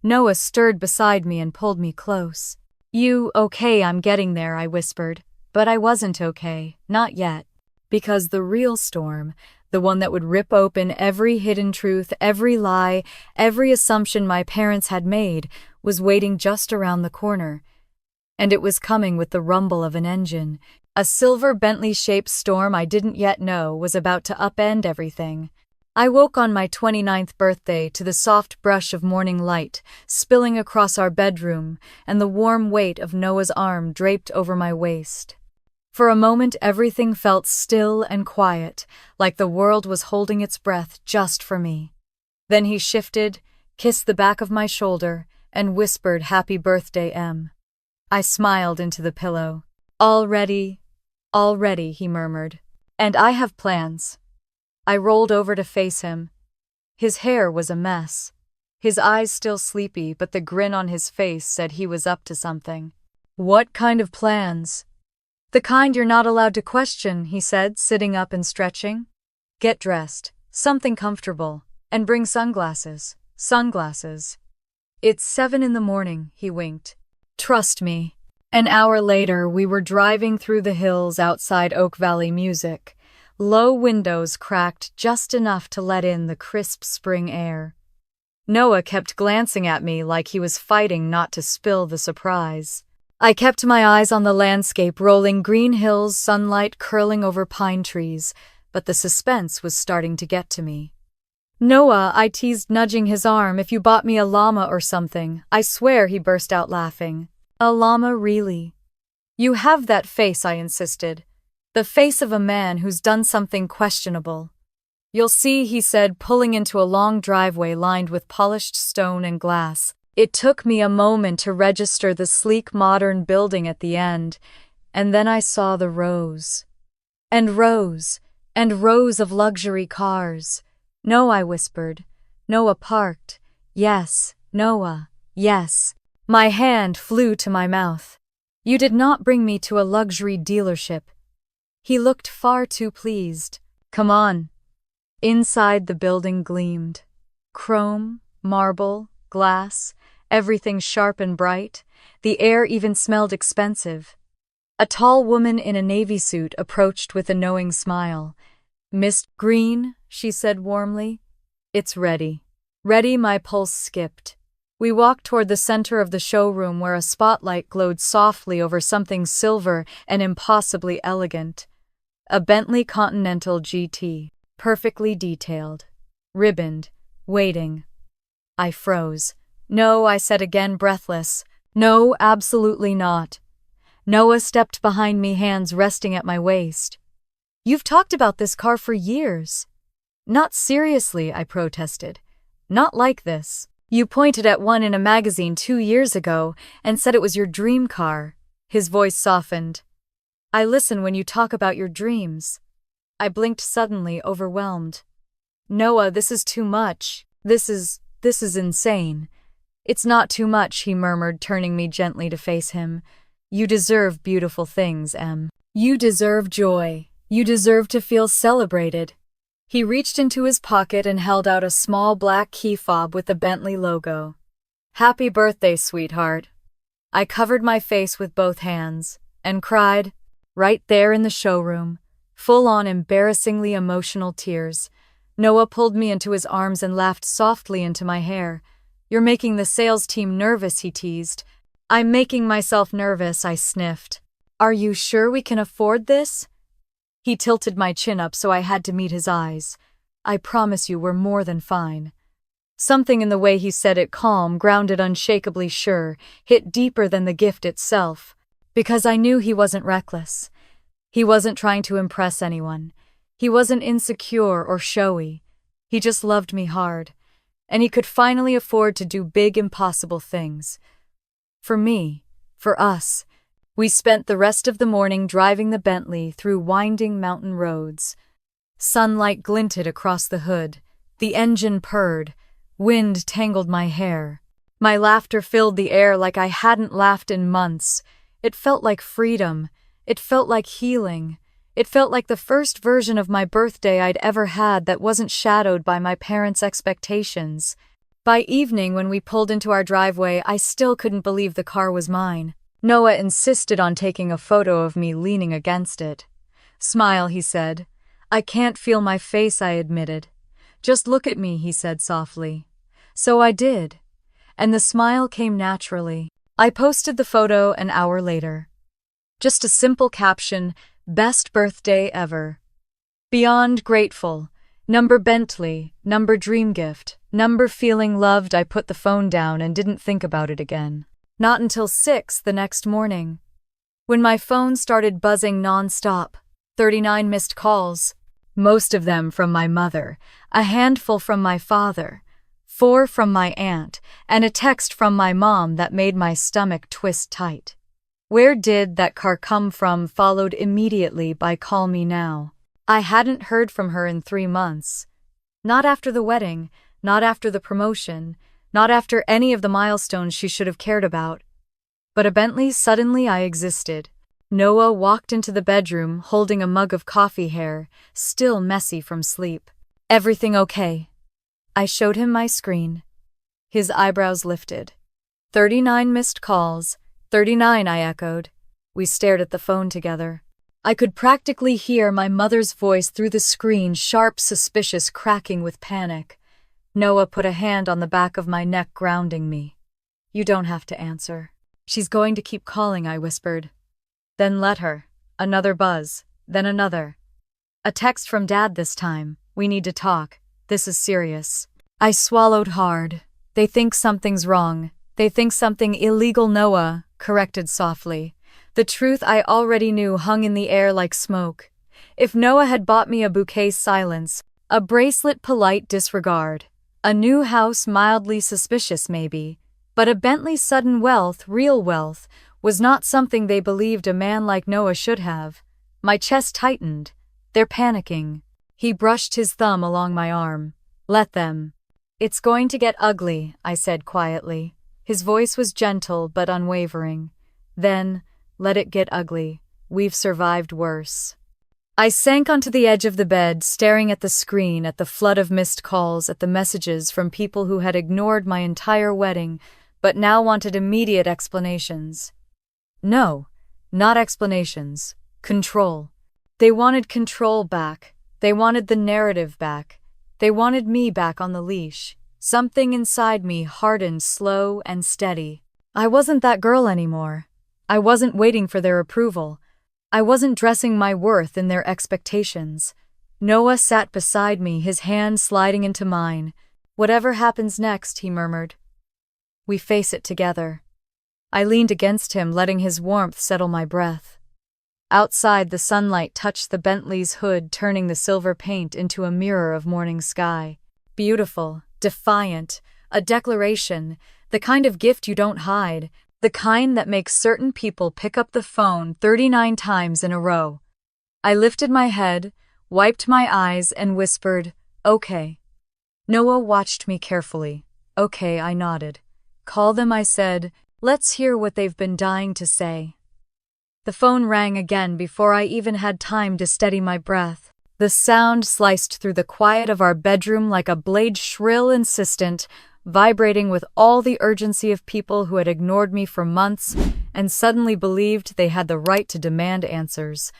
Noah stirred beside me and pulled me close. Okay, I'm getting there, I whispered. But I wasn't okay, not yet. Because the real storm, the one that would rip open every hidden truth, every lie, every assumption my parents had made, was waiting just around the corner. And it was coming with the rumble of an engine. A silver Bentley-shaped storm I didn't yet know was about to upend everything. I woke on my 29th birthday to the soft brush of morning light spilling across our bedroom and the warm weight of Noah's arm draped over my waist. For a moment, everything felt still and quiet, like the world was holding its breath just for me. Then he shifted, kissed the back of my shoulder, and whispered, "Happy birthday, Em." I smiled into the pillow. Already, he murmured. And I have plans. I rolled over to face him. His hair was a mess. His eyes still sleepy, but the grin on his face said he was up to something. What kind of plans? The kind you're not allowed to question, he said, sitting up and stretching. Get dressed, something comfortable, and bring sunglasses. Sunglasses. It's 7 a.m, he winked. Trust me. An hour later, we were driving through the hills outside Oak Valley Music. Low windows cracked just enough to let in the crisp spring air. Noah kept glancing at me like he was fighting not to spill the surprise. I kept my eyes on the landscape, rolling green hills, sunlight curling over pine trees, but the suspense was starting to get to me. Noah, I teased, nudging his arm, if you bought me a llama or something. I swear, he burst out laughing. A llama, really? You have that face, I insisted. The face of a man who's done something questionable. You'll see, he said, pulling into a long driveway lined with polished stone and glass. It took me a moment to register the sleek modern building at the end, and then I saw the rows. And rows, and rows of luxury cars. No, I whispered. Noah parked. Yes, Noah, yes. My hand flew to my mouth. You did not bring me to a luxury dealership. He looked far too pleased. Come on. Inside the building gleamed. Chrome, marble, glass, everything sharp and bright. The air even smelled expensive. A tall woman in a navy suit approached with a knowing smile. Miss Green, she said warmly. It's ready. Ready, my pulse skipped. We walked toward the center of the showroom where a spotlight glowed softly over something silver and impossibly elegant. A Bentley Continental GT, perfectly detailed, ribboned, waiting. I froze. No, I said again, breathless. No, absolutely not. Noah stepped behind me, hands resting at my waist. You've talked about this car for years. Not seriously, I protested. Not like this. You pointed at one in a magazine 2 years ago and said it was your dream car. His voice softened. I listen when you talk about your dreams. I blinked suddenly, overwhelmed. Noah, this is too much. This is insane. It's not too much, he murmured, turning me gently to face him. You deserve beautiful things, Em. You deserve joy. You deserve to feel celebrated. He reached into his pocket and held out a small black key fob with the Bentley logo. Happy birthday, sweetheart. I covered my face with both hands and cried, right there in the showroom, full-on embarrassingly emotional tears. Noah pulled me into his arms and laughed softly into my hair. You're making the sales team nervous, he teased. I'm making myself nervous, I sniffed. Are you sure we can afford this? He tilted my chin up so I had to meet his eyes. I promise you we're more than fine. Something in the way he said it, calm, grounded, unshakably sure, hit deeper than the gift itself. Because I knew he wasn't reckless. He wasn't trying to impress anyone. He wasn't insecure or showy. He just loved me hard. And he could finally afford to do big, impossible things. For me, for us, we spent the rest of the morning driving the Bentley through winding mountain roads. Sunlight glinted across the hood. The engine purred. Wind tangled my hair. My laughter filled the air like I hadn't laughed in months. It felt like freedom. It felt like healing. It felt like the first version of my birthday I'd ever had that wasn't shadowed by my parents' expectations. By evening, when we pulled into our driveway, I still couldn't believe the car was mine. Noah insisted on taking a photo of me leaning against it. Smile, he said. I can't feel my face, I admitted. Just look at me, he said softly. So I did. And the smile came naturally. I posted the photo an hour later. Just a simple caption, best birthday ever. Beyond grateful. Number Bentley, number dream gift, number feeling loved. I put the phone down and didn't think about it again. Not until 6 the next morning. When my phone started buzzing non-stop. 39 missed calls. Most of them from my mother, a handful from my father, 4 from my aunt, and a text from my mom that made my stomach twist tight. Where did that car come from? Followed immediately by call me now. I hadn't heard from her in 3 months. Not after the wedding, not after the promotion, not after any of the milestones she should have cared about. But a Bentley, suddenly I existed. Noah walked into the bedroom holding a mug of coffee, hair still messy from sleep. Everything okay? I showed him my screen. His eyebrows lifted. 39 missed calls. 39, I echoed. We stared at the phone together. I could practically hear my mother's voice through the screen, sharp, suspicious, cracking with panic. Noah put a hand on the back of my neck, grounding me. You don't have to answer. She's going to keep calling, I whispered. Then let her. Another buzz. Then another. A text from Dad this time. We need to talk. This is serious. I swallowed hard. They think something's wrong. They think something illegal. Noah corrected softly. The truth I already knew hung in the air like smoke. If Noah had bought me a bouquet, silence. A bracelet, polite disregard. A new house, mildly suspicious maybe. But a Bentley, sudden wealth, real wealth, was not something they believed a man like Noah should have. My chest tightened. They're panicking. He brushed his thumb along my arm. Let them. It's going to get ugly, I said quietly. His voice was gentle but unwavering. Then, let it get ugly. We've survived worse. I sank onto the edge of the bed, staring at the screen, at the flood of missed calls, at the messages from people who had ignored my entire wedding, but now wanted immediate explanations. No, not explanations. Control. They wanted control back. They wanted the narrative back. They wanted me back on the leash. Something inside me hardened, slow and steady. I wasn't that girl anymore. I wasn't waiting for their approval. I wasn't dressing my worth in their expectations. Noah sat beside me, his hand sliding into mine. Whatever happens next, he murmured. We face it together. I leaned against him, letting his warmth settle my breath. Outside, the sunlight touched the Bentley's hood, turning the silver paint into a mirror of morning sky. Beautiful, defiant, a declaration, the kind of gift you don't hide, the kind that makes certain people pick up the phone 39 times in a row. I lifted my head, wiped my eyes, and whispered, Okay. Noah watched me carefully. Okay, I nodded. Call them, I said. Let's hear what they've been dying to say. The phone rang again before I even had time to steady my breath. The sound sliced through the quiet of our bedroom like a blade, shrill, insistent, vibrating with all the urgency of people who had ignored me for months and suddenly believed they had the right to demand answers.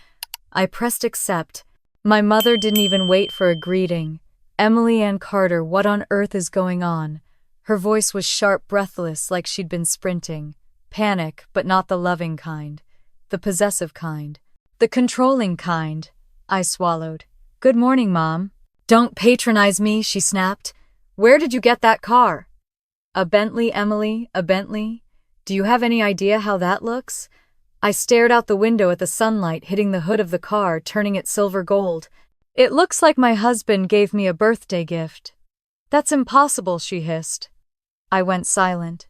I pressed accept. My mother didn't even wait for a greeting. Emily Ann Carter, what on earth is going on? Her voice was sharp, breathless, like she'd been sprinting. Panic, but not the loving kind. The possessive kind. The controlling kind. I swallowed. Good morning, Mom. Don't patronize me, she snapped. Where did you get that car? A Bentley, Emily, a Bentley? Do you have any idea how that looks? I stared out the window at the sunlight hitting the hood of the car, turning it silver gold. It looks like my husband gave me a birthday gift. That's impossible, she hissed. I went silent.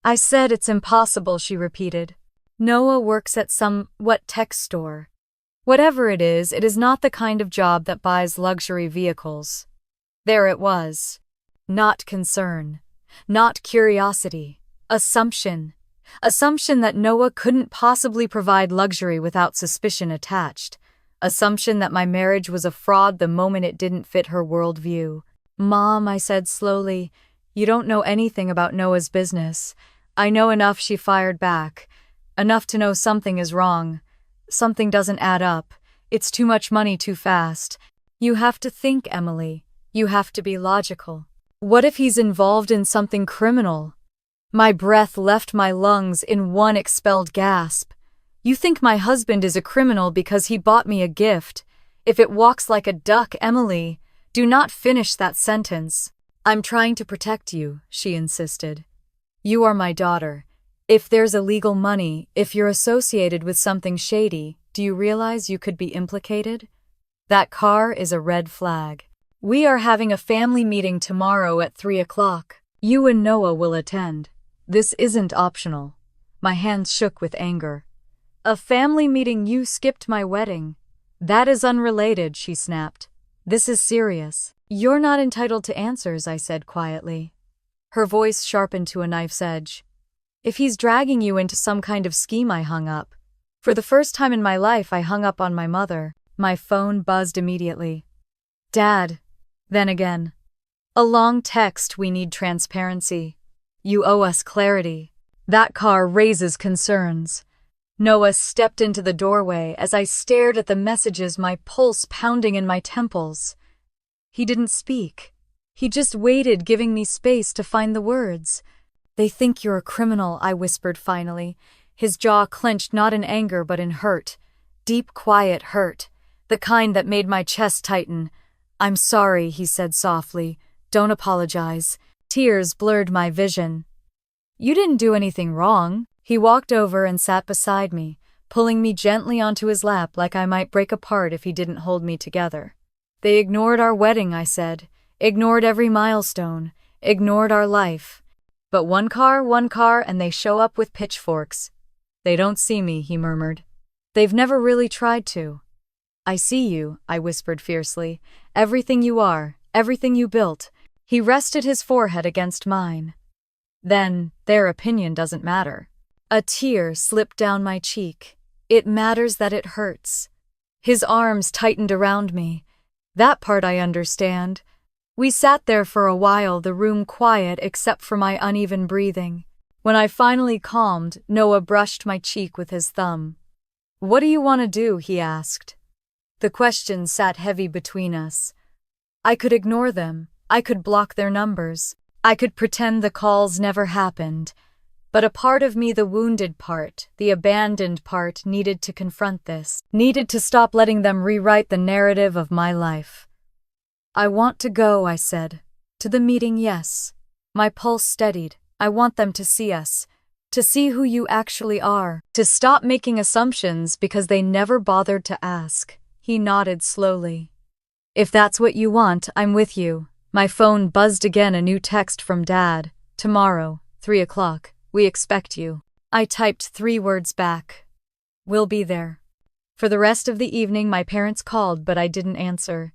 I said it's impossible, she repeated. Noah works at some, tech store. Whatever it is not the kind of job that buys luxury vehicles. There it was. Not concern. Not curiosity. Assumption. Assumption that Noah couldn't possibly provide luxury without suspicion attached. Assumption that my marriage was a fraud the moment it didn't fit her worldview. Mom, I said slowly, you don't know anything about Noah's business. I know enough, she fired back. Enough to know something is wrong. Something doesn't add up. It's too much money too fast. You have to think, Emily. You have to be logical. What if he's involved in something criminal? My breath left my lungs in one expelled gasp. You think my husband is a criminal because he bought me a gift. If it walks like a duck, Emily, do not finish that sentence. I'm trying to protect you, she insisted. You are my daughter. If there's illegal money, if you're associated with something shady, do you realize you could be implicated? That car is a red flag. We are having a family meeting tomorrow at 3 o'clock. You and Noah will attend. This isn't optional. My hands shook with anger. A family meeting? You skipped my wedding. That is unrelated, she snapped. This is serious. You're not entitled to answers, I said quietly. Her voice sharpened to a knife's edge. If he's dragging you into some kind of scheme, I hung up. For the first time in my life, I hung up on my mother. My phone buzzed immediately. Dad. Then again. A long text, we need transparency. You owe us clarity. That car raises concerns. Noah stepped into the doorway as I stared at the messages, my pulse pounding in my temples. He didn't speak. He just waited, giving me space to find the words. They think you're a criminal, I whispered finally. His jaw clenched not in anger but in hurt. Deep, quiet hurt. The kind that made my chest tighten. I'm sorry, he said softly. Don't apologize. Tears blurred my vision. You didn't do anything wrong. He walked over and sat beside me, pulling me gently onto his lap like I might break apart if he didn't hold me together. They ignored our wedding, I said. Ignored every milestone. Ignored our life. But one car, and they show up with pitchforks. They don't see me, he murmured. They've never really tried to. I see you, I whispered fiercely. Everything you are, everything you built. He rested his forehead against mine. Then, their opinion doesn't matter. A tear slipped down my cheek. It matters that it hurts. His arms tightened around me. That part I understand. We sat there for a while, the room quiet except for my uneven breathing. When I finally calmed, Noah brushed my cheek with his thumb. What do you want to do? He asked. The question sat heavy between us. I could ignore them. I could block their numbers. I could pretend the calls never happened. But a part of me, the wounded part, the abandoned part, needed to confront this. Needed to stop letting them rewrite the narrative of my life. I want to go, I said. To the meeting, yes. My pulse steadied. I want them to see us. To see who you actually are. To stop making assumptions because they never bothered to ask. He nodded slowly. If that's what you want, I'm with you. My phone buzzed again, a new text from Dad. Tomorrow, 3 o'clock. We expect you. I typed 3 words back. We'll be there. For the rest of the evening, my parents called, but I didn't answer.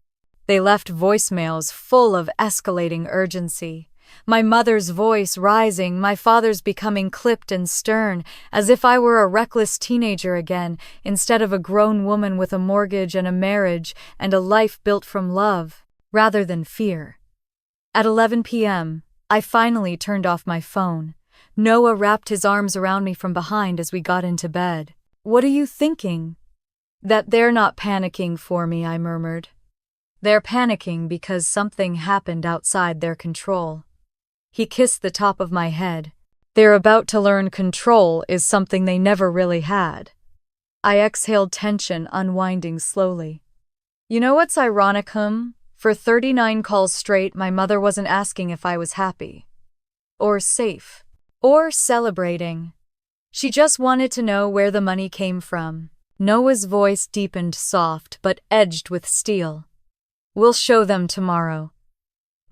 They left voicemails full of escalating urgency. My mother's voice rising, my father's becoming clipped and stern, as if I were a reckless teenager again, instead of a grown woman with a mortgage and a marriage and a life built from love, rather than fear. At 11 p.m., I finally turned off my phone. Noah wrapped his arms around me from behind as we got into bed. "What are you thinking?" "That they're not panicking for me," I murmured. "They're panicking because something happened outside their control." He kissed the top of my head. "They're about to learn control is something they never really had." I exhaled, tension unwinding slowly. "You know what's ironic, For 39 calls straight, my mother wasn't asking if I was happy. Or safe. Or celebrating. She just wanted to know where the money came from." Noah's voice deepened, soft but edged with steel. "We'll show them tomorrow.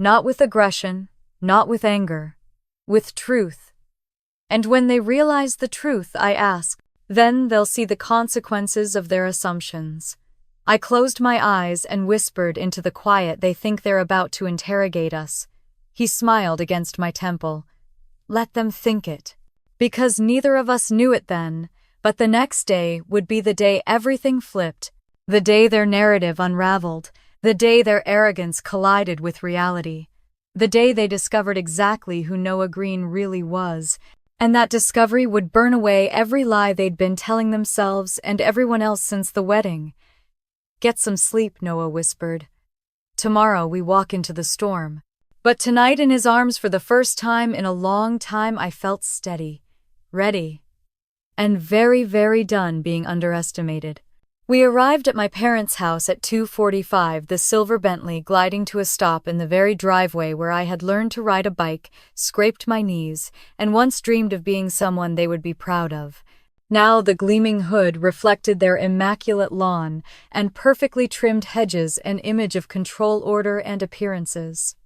Not with aggression. Not with anger. With truth. And when they realize the truth," I asked, "then they'll see the consequences of their assumptions." I closed my eyes and whispered into the quiet, "They think they're about to interrogate us." He smiled against my temple. "Let them think it." Because neither of us knew it then, but the next day would be the day everything flipped, the day their narrative unraveled, the day their arrogance collided with reality. The day they discovered exactly who Noah Green really was, and that discovery would burn away every lie they'd been telling themselves and everyone else since the wedding. "Get some sleep," Noah whispered. "Tomorrow we walk into the storm." But tonight, in his arms for the first time in a long time, I felt steady, ready, and very, very done being underestimated. We arrived at my parents' house at 2:45, the silver Bentley gliding to a stop in the very driveway where I had learned to ride a bike, scraped my knees, and once dreamed of being someone they would be proud of. Now the gleaming hood reflected their immaculate lawn and perfectly trimmed hedges, an image of control, order, and appearances.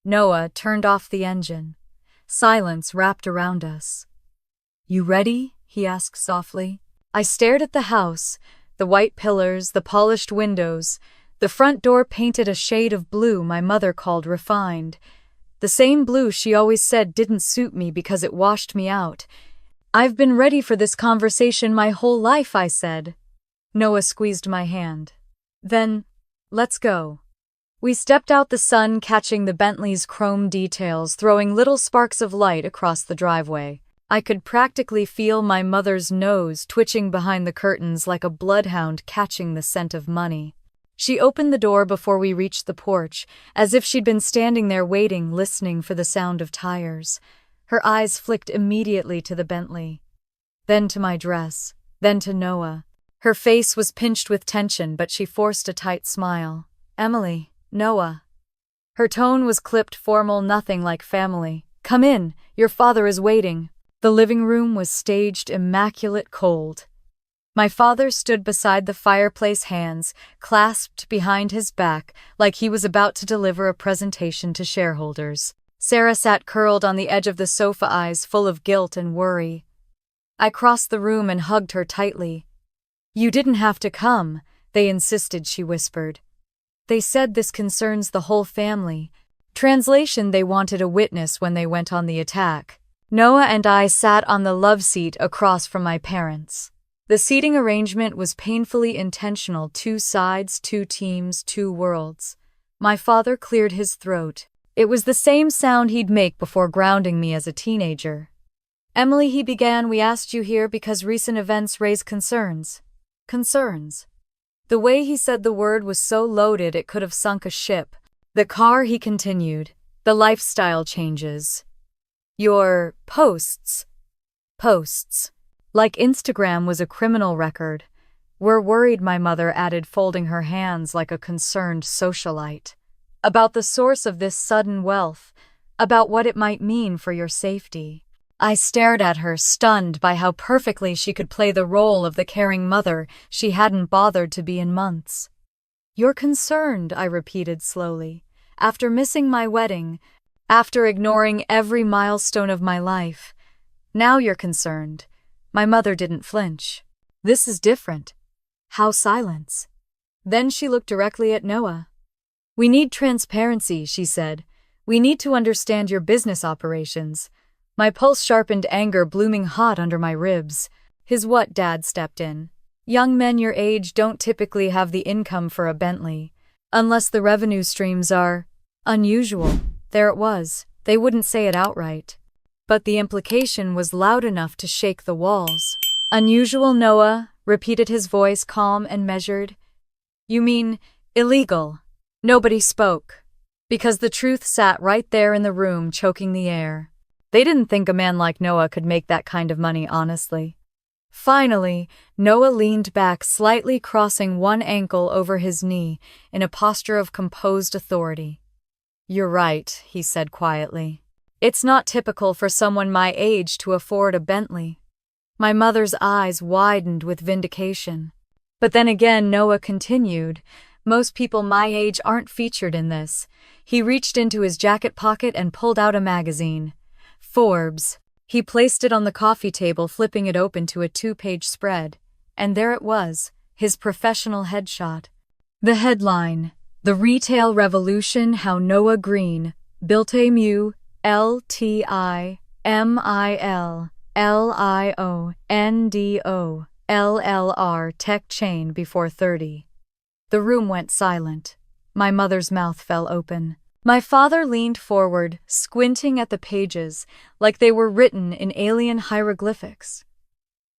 Noah turned off the engine. Silence wrapped around us. "You ready?" he asked softly. I stared at the house. The white pillars, the polished windows, the front door painted a shade of blue my mother called refined. The same blue she always said didn't suit me because it washed me out. "I've been ready for this conversation my whole life," I said. Noah squeezed my hand. "Then, let's go." We stepped out, the sun catching the Bentley's chrome details, throwing little sparks of light across the driveway. I could practically feel my mother's nose twitching behind the curtains like a bloodhound catching the scent of money. She opened the door before we reached the porch, as if she'd been standing there waiting, listening for the sound of tires. Her eyes flicked immediately to the Bentley, then to my dress, then to Noah. Her face was pinched with tension, but she forced a tight smile. "Emily, Noah." Her tone was clipped, formal, nothing like family. "Come in, your father is waiting." The living room was staged, immaculate, cold. My father stood beside the fireplace, hands clasped behind his back, like he was about to deliver a presentation to shareholders. Sarah sat curled on the edge of the sofa, eyes full of guilt and worry. I crossed the room and hugged her tightly. "You didn't have to come," they insisted, she whispered. "They said this concerns the whole family." Translation: they wanted a witness when they went on the attack. Noah and I sat on the love seat across from my parents. The seating arrangement was painfully intentional: 2 sides, 2 teams, 2 worlds. My father cleared his throat. It was the same sound he'd make before grounding me as a teenager. "Emily," he began, "we asked you here because recent events raise concerns." Concerns. The way he said the word was so loaded it could have sunk a ship. "The car," he continued. "The lifestyle changes. Your posts. Like Instagram was a criminal record. We're worried," my mother added, folding her hands like a concerned socialite. "About the source of this sudden wealth, about what it might mean for your safety." I stared at her, stunned by how perfectly she could play the role of the caring mother she hadn't bothered to be in months. "You're concerned," I repeated slowly. "After missing my wedding, after ignoring every milestone of my life, now you're concerned." My mother didn't flinch. "This is different." "How?" Silence. Then she looked directly at Noah. We need transparency, she said. We need to understand your business operations. My pulse sharpened, anger blooming hot under my ribs. His what? Dad stepped in. Young men your age don't typically have the income for a Bentley. Unless the revenue streams are unusual. There it was. They wouldn't say it outright. But the implication was loud enough to shake the walls. Unusual, Noah, repeated his voice, calm and measured. You mean illegal? Nobody spoke. Because the truth sat right there in the room, choking the air. They didn't think a man like Noah could make that kind of money, honestly. Finally, Noah leaned back slightly, crossing one ankle over his knee in a posture of composed authority. You're right, he said quietly. It's not typical for someone my age to afford a Bentley. My mother's eyes widened with vindication. But then again, Noah continued, most people my age aren't featured in this. He reached into his jacket pocket and pulled out a magazine. Forbes. He placed it on the coffee table, flipping it open to a 2-page spread. And there it was, his professional headshot. The headline, The Retail Revolution, How Noah Green Built a Mu, LTIMILLIONDO tech chain before 30. The room went silent. My mother's mouth fell open. My father leaned forward, squinting at the pages like they were written in alien hieroglyphics.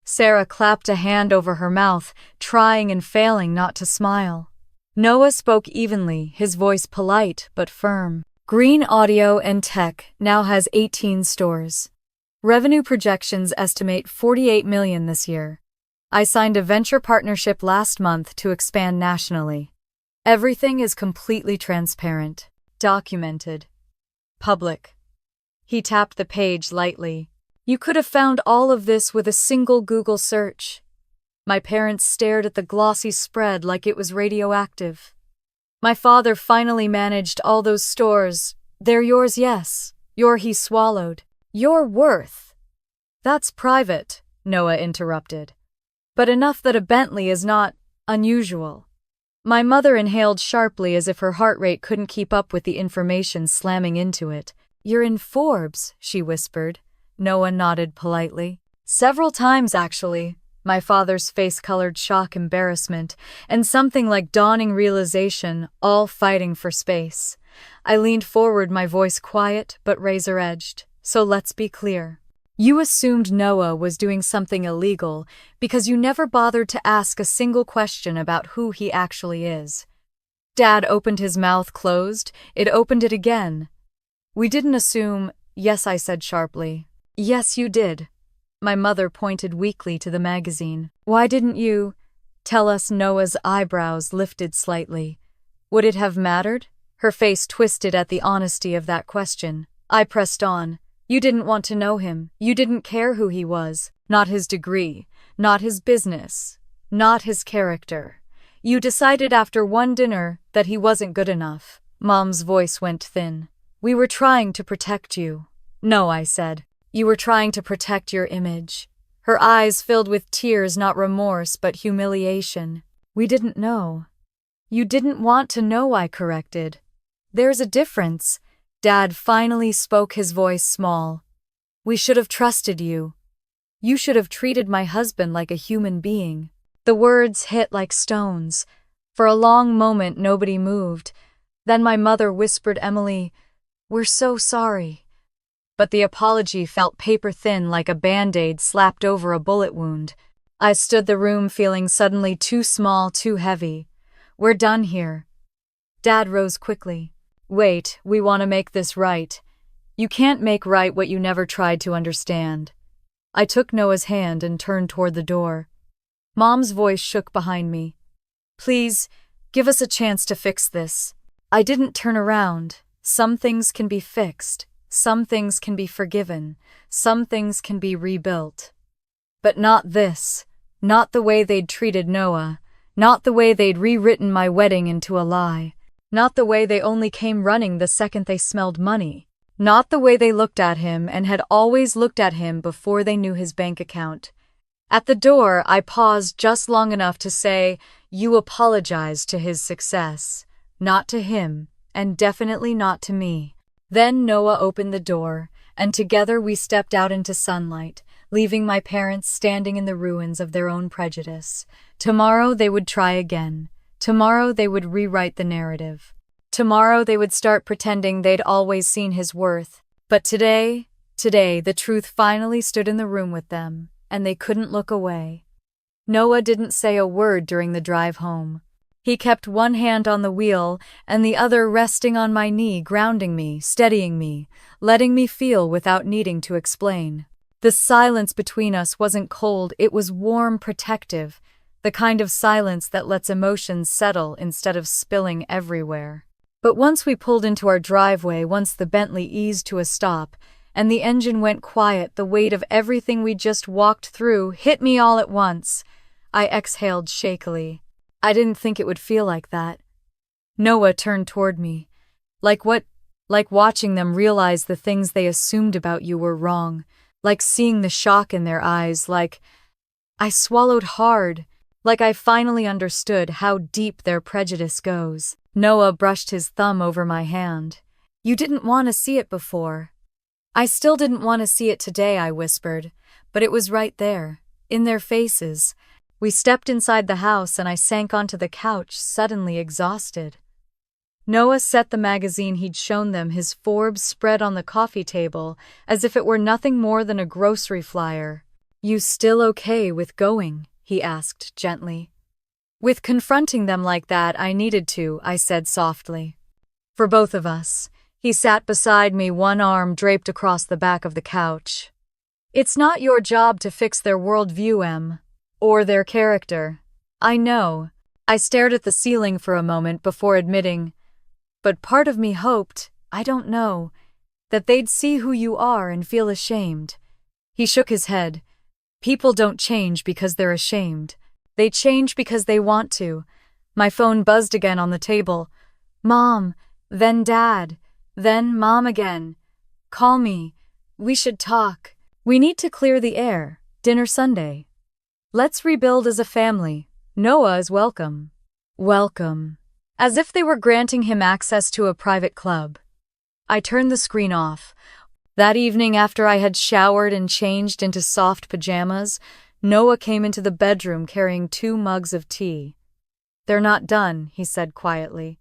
Sarah clapped a hand over her mouth, trying and failing not to smile. Noah spoke evenly, his voice polite but firm. Green Audio and Tech now has 18 stores. Revenue projections estimate $48 million this year. I signed a venture partnership last month to expand nationally. Everything is completely transparent. Documented. Public. He tapped the page lightly. You could have found all of this with a single Google search. My parents stared at the glossy spread like it was radioactive. My father finally managed all those stores. They're yours, yes. He swallowed. Your worth. That's private, Noah interrupted. But enough that a Bentley is not unusual. My mother inhaled sharply as if her heart rate couldn't keep up with the information slamming into it. You're in Forbes, she whispered. Noah nodded politely. Several times, actually. My father's face colored shock, embarrassment, and something like dawning realization, all fighting for space. I leaned forward, my voice quiet but razor-edged. So let's be clear. You assumed Noah was doing something illegal because you never bothered to ask a single question about who he actually is. Dad opened his mouth, closed. It opened it again. We didn't assume. Yes, I said sharply. Yes, you did. My mother pointed weakly to the magazine. Why didn't you tell us? Noah's eyebrows lifted slightly. Would it have mattered? Her face twisted at the honesty of that question. I pressed on. You didn't want to know him. You didn't care who he was. Not his degree. Not his business. Not his character. You decided after one dinner that he wasn't good enough. Mom's voice went thin. We were trying to protect you. No, I said. You were trying to protect your image. Her eyes filled with tears, not remorse, but humiliation. We didn't know. You didn't want to know, I corrected. There's a difference. Dad finally spoke, his voice small. We should have trusted you. You should have treated my husband like a human being. The words hit like stones. For a long moment, nobody moved. Then my mother whispered, Emily, we're so sorry. But the apology felt paper-thin, like a Band-Aid slapped over a bullet wound. I stood the room feeling suddenly too small, too heavy. We're done here. Dad rose quickly. Wait, we want to make this right. You can't make right what you never tried to understand. I took Noah's hand and turned toward the door. Mom's voice shook behind me. Please, give us a chance to fix this. I didn't turn around. Some things can be fixed. Some things can be forgiven. Some things can be rebuilt. But not this. Not the way they'd treated Noah. Not the way they'd rewritten my wedding into a lie. Not the way they only came running the second they smelled money. Not the way they looked at him and had always looked at him before they knew his bank account. At the door, I paused just long enough to say, you apologized to his success, not to him. and definitely not to me. Then Noah opened the door, and together we stepped out into sunlight, leaving my parents standing in the ruins of their own prejudice. Tomorrow they would try again. Tomorrow they would rewrite the narrative. Tomorrow they would start pretending they'd always seen his worth. But today, the truth finally stood in the room with them, and they couldn't look away. Noah didn't say a word during the drive home. He kept one hand on the wheel and the other resting on my knee, grounding me, steadying me, letting me feel without needing to explain. The silence between us wasn't cold, it was warm, protective, the kind of silence that lets emotions settle instead of spilling everywhere. But once we pulled into our driveway, once the Bentley eased to a stop, and the engine went quiet, the weight of everything we just walked through hit me all at once. I exhaled shakily. I didn't think it would feel like that. Noah turned toward me. Like watching them realize the things they assumed about you were wrong. Like seeing the shock in their eyes, I swallowed hard, like I finally understood how deep their prejudice goes. Noah brushed his thumb over my hand. You didn't want to see it before. I still didn't want to see it today, I whispered, but it was right there, in their faces. We stepped inside the house and I sank onto the couch, suddenly exhausted. Noah set the magazine he'd shown them, his Forbes spread on the coffee table, as if it were nothing more than a grocery flyer. You still okay with going? He asked gently. With confronting them like that, I needed to, I said softly. For both of us. He sat beside me, one arm draped across the back of the couch. It's not your job to fix their worldview, Em. Or their character. I know. I stared at the ceiling for a moment before admitting, but part of me hoped, I don't know, that they'd see who you are and feel ashamed. He shook his head. People don't change because they're ashamed. They change because they want to. My phone buzzed again on the table. Mom, then Dad, then Mom again. Call me. We should talk. We need to clear the air. Dinner Sunday. Let's rebuild as a family. Noah is welcome. Welcome. As if they were granting him access to a private club. I turned the screen off. That evening, after I had showered and changed into soft pajamas, Noah came into the bedroom carrying 2 mugs of tea. They're not done, he said quietly.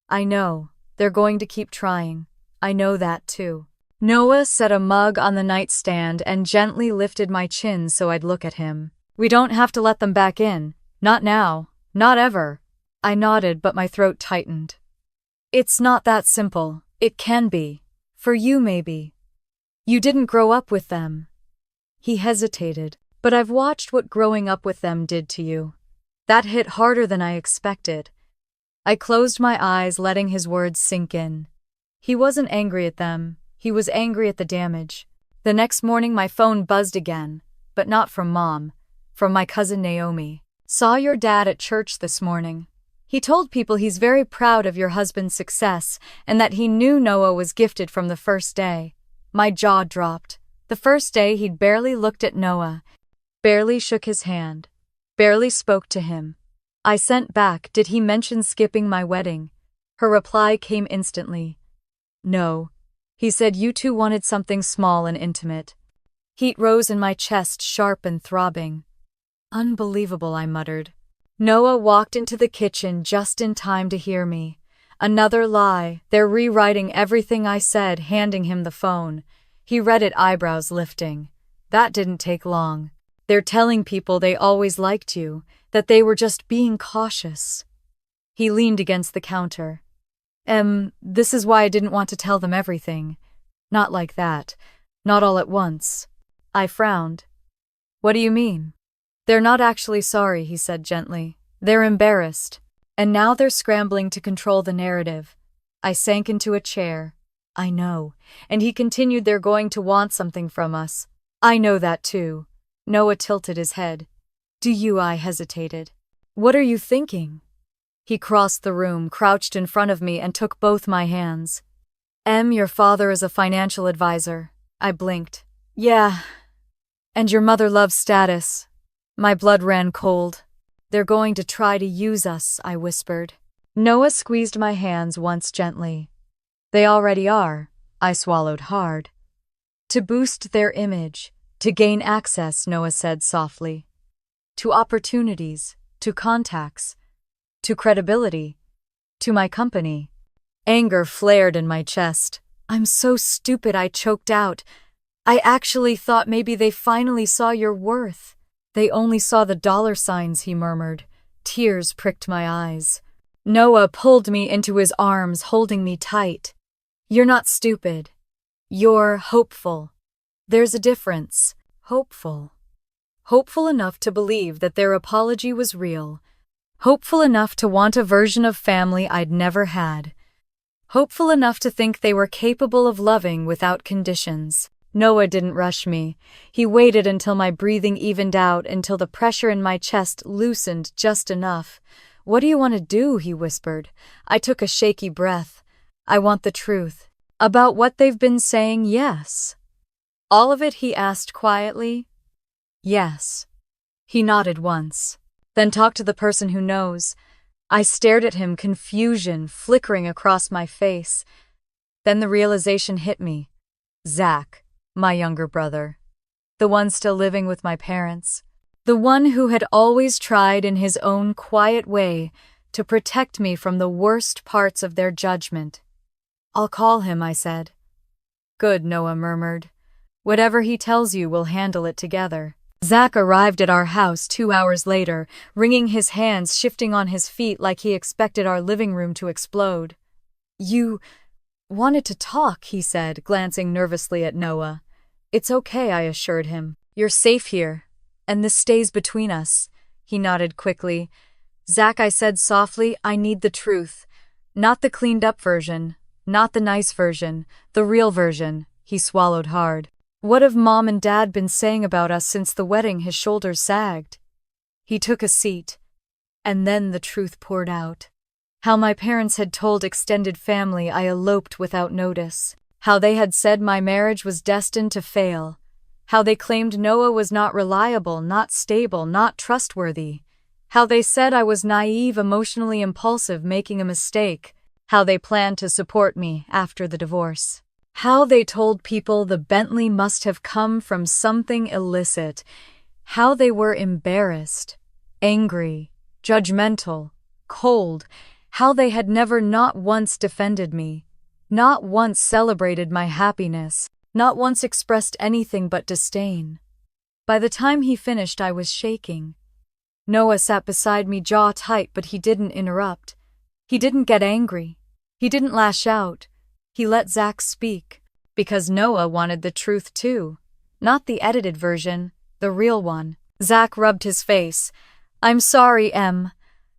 I know. They're going to keep trying. I know that too. Noah set a mug on the nightstand and gently lifted my chin so I'd look at him. We don't have to let them back in. Not now. Not ever. I nodded, but my throat tightened. It's not that simple. It can be. For you, maybe. You didn't grow up with them. He hesitated, but I've watched what growing up with them did to you. That hit harder than I expected. I closed my eyes, letting his words sink in. He wasn't angry at them. He was angry at the damage. The next morning my phone buzzed again, but not from Mom, from my cousin Naomi. Saw your dad at church this morning. He told people he's very proud of your husband's success and that he knew Noah was gifted from the first day. My jaw dropped. The first day he'd barely looked at Noah, barely shook his hand, barely spoke to him. I sent back, did he mention skipping my wedding? Her reply came instantly. No. He said you two wanted something small and intimate. Heat rose in my chest, sharp and throbbing. Unbelievable, I muttered. Noah walked into the kitchen just in time to hear me. Another lie. They're rewriting everything I said, handing him the phone. He read it, eyebrows lifting. That didn't take long. They're telling people they always liked you, that they were just being cautious. He leaned against the counter. This is why I didn't want to tell them everything. Not like that. Not all at once. I frowned. What do you mean? They're not actually sorry, he said gently. They're embarrassed. And now they're scrambling to control the narrative. I sank into a chair. I know. And he continued, they're going to want something from us. I know that too. Noah tilted his head. Do you? I hesitated. What are you thinking? He crossed the room, crouched in front of me, and took both my hands. Your father is a financial advisor. I blinked. Yeah. And your mother loves status. My blood ran cold. They're going to try to use us, I whispered. Noah squeezed my hands once gently. They already are, I swallowed hard. To boost their image, to gain access, Noah said softly. To opportunities, to contacts, to credibility, to my company. Anger flared in my chest. I'm so stupid, I choked out. I actually thought maybe they finally saw your worth. They only saw the dollar signs, he murmured. Tears pricked my eyes. Noah pulled me into his arms, holding me tight. You're not stupid. You're hopeful. There's a difference. Hopeful. Hopeful enough to believe that their apology was real. Hopeful enough to want a version of family I'd never had. Hopeful enough to think they were capable of loving without conditions. Noah didn't rush me. He waited until my breathing evened out, until the pressure in my chest loosened just enough. What do you want to do? He whispered. I took a shaky breath. I want the truth. About what they've been saying, yes. All of it, he asked quietly. Yes. He nodded once. Then talk to the person who knows. I stared at him, confusion flickering across my face. Then the realization hit me. Zach, my younger brother. The one still living with my parents. The one who had always tried in his own quiet way to protect me from the worst parts of their judgment. I'll call him, I said. Good, Noah murmured. Whatever he tells you, we'll handle it together. Zach arrived at our house 2 hours later, wringing his hands, shifting on his feet like he expected our living room to explode. You wanted to talk, he said, glancing nervously at Noah. It's okay, I assured him. You're safe here. And this stays between us. He nodded quickly. Zach, I said softly, I need the truth. Not the cleaned-up version. Not the nice version. The real version. He swallowed hard. What have Mom and Dad been saying about us since the wedding? His shoulders sagged. He took a seat. And then the truth poured out. How my parents had told extended family I eloped without notice. How they had said my marriage was destined to fail. How they claimed Noah was not reliable, not stable, not trustworthy. How they said I was naive, emotionally impulsive, making a mistake. How they planned to support me after the divorce. How they told people the Bentley must have come from something illicit. How they were embarrassed, angry, judgmental, cold. How they had never not once defended me, not once celebrated my happiness. Not once expressed anything but disdain. By the time he finished, I was shaking. Noah sat beside me, jaw tight, but he didn't interrupt. He didn't get angry. He didn't lash out. He let Zach speak. Because Noah wanted the truth too. Not the edited version, the real one. Zach rubbed his face. I'm sorry, Em.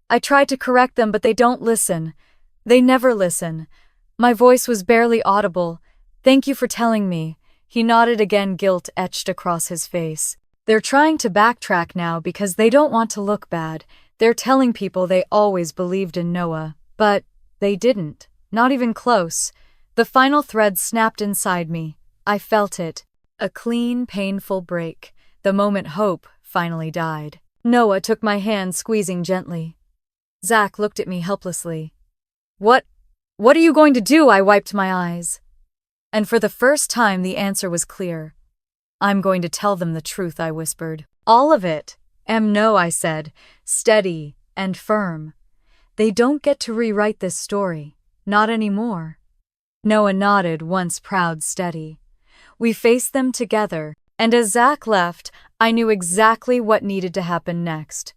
I tried to correct them, but they don't listen. They never listen. My voice was barely audible. Thank you for telling me. He nodded again, guilt etched across his face. They're trying to backtrack now because they don't want to look bad. They're telling people they always believed in Noah. But they didn't. Not even close. The final thread snapped inside me. I felt it. A clean, painful break. The moment hope finally died. Noah took my hand, squeezing gently. Zach looked at me helplessly. What are you going to do? I wiped my eyes. And for the first time, the answer was clear. I'm going to tell them the truth, I whispered. All of it. No, I said, steady and firm. They don't get to rewrite this story. Not anymore. Noah nodded, once proud, steady. We faced them together, and as Zach left, I knew exactly what needed to happen next.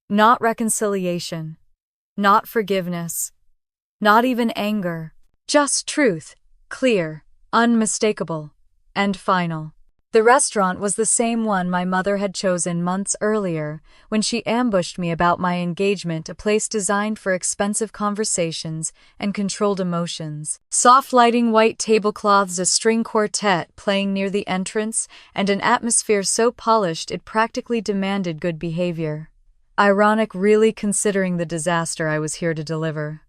Not reconciliation. Not forgiveness. Not even anger. Just truth. Clear, unmistakable, and final. The restaurant was the same one my mother had chosen months earlier when she ambushed me about my engagement, a place designed for expensive conversations and controlled emotions. Soft lighting, white tablecloths, a string quartet playing near the entrance, and an atmosphere so polished it practically demanded good behavior. Ironic, really, considering the disaster I was here to deliver.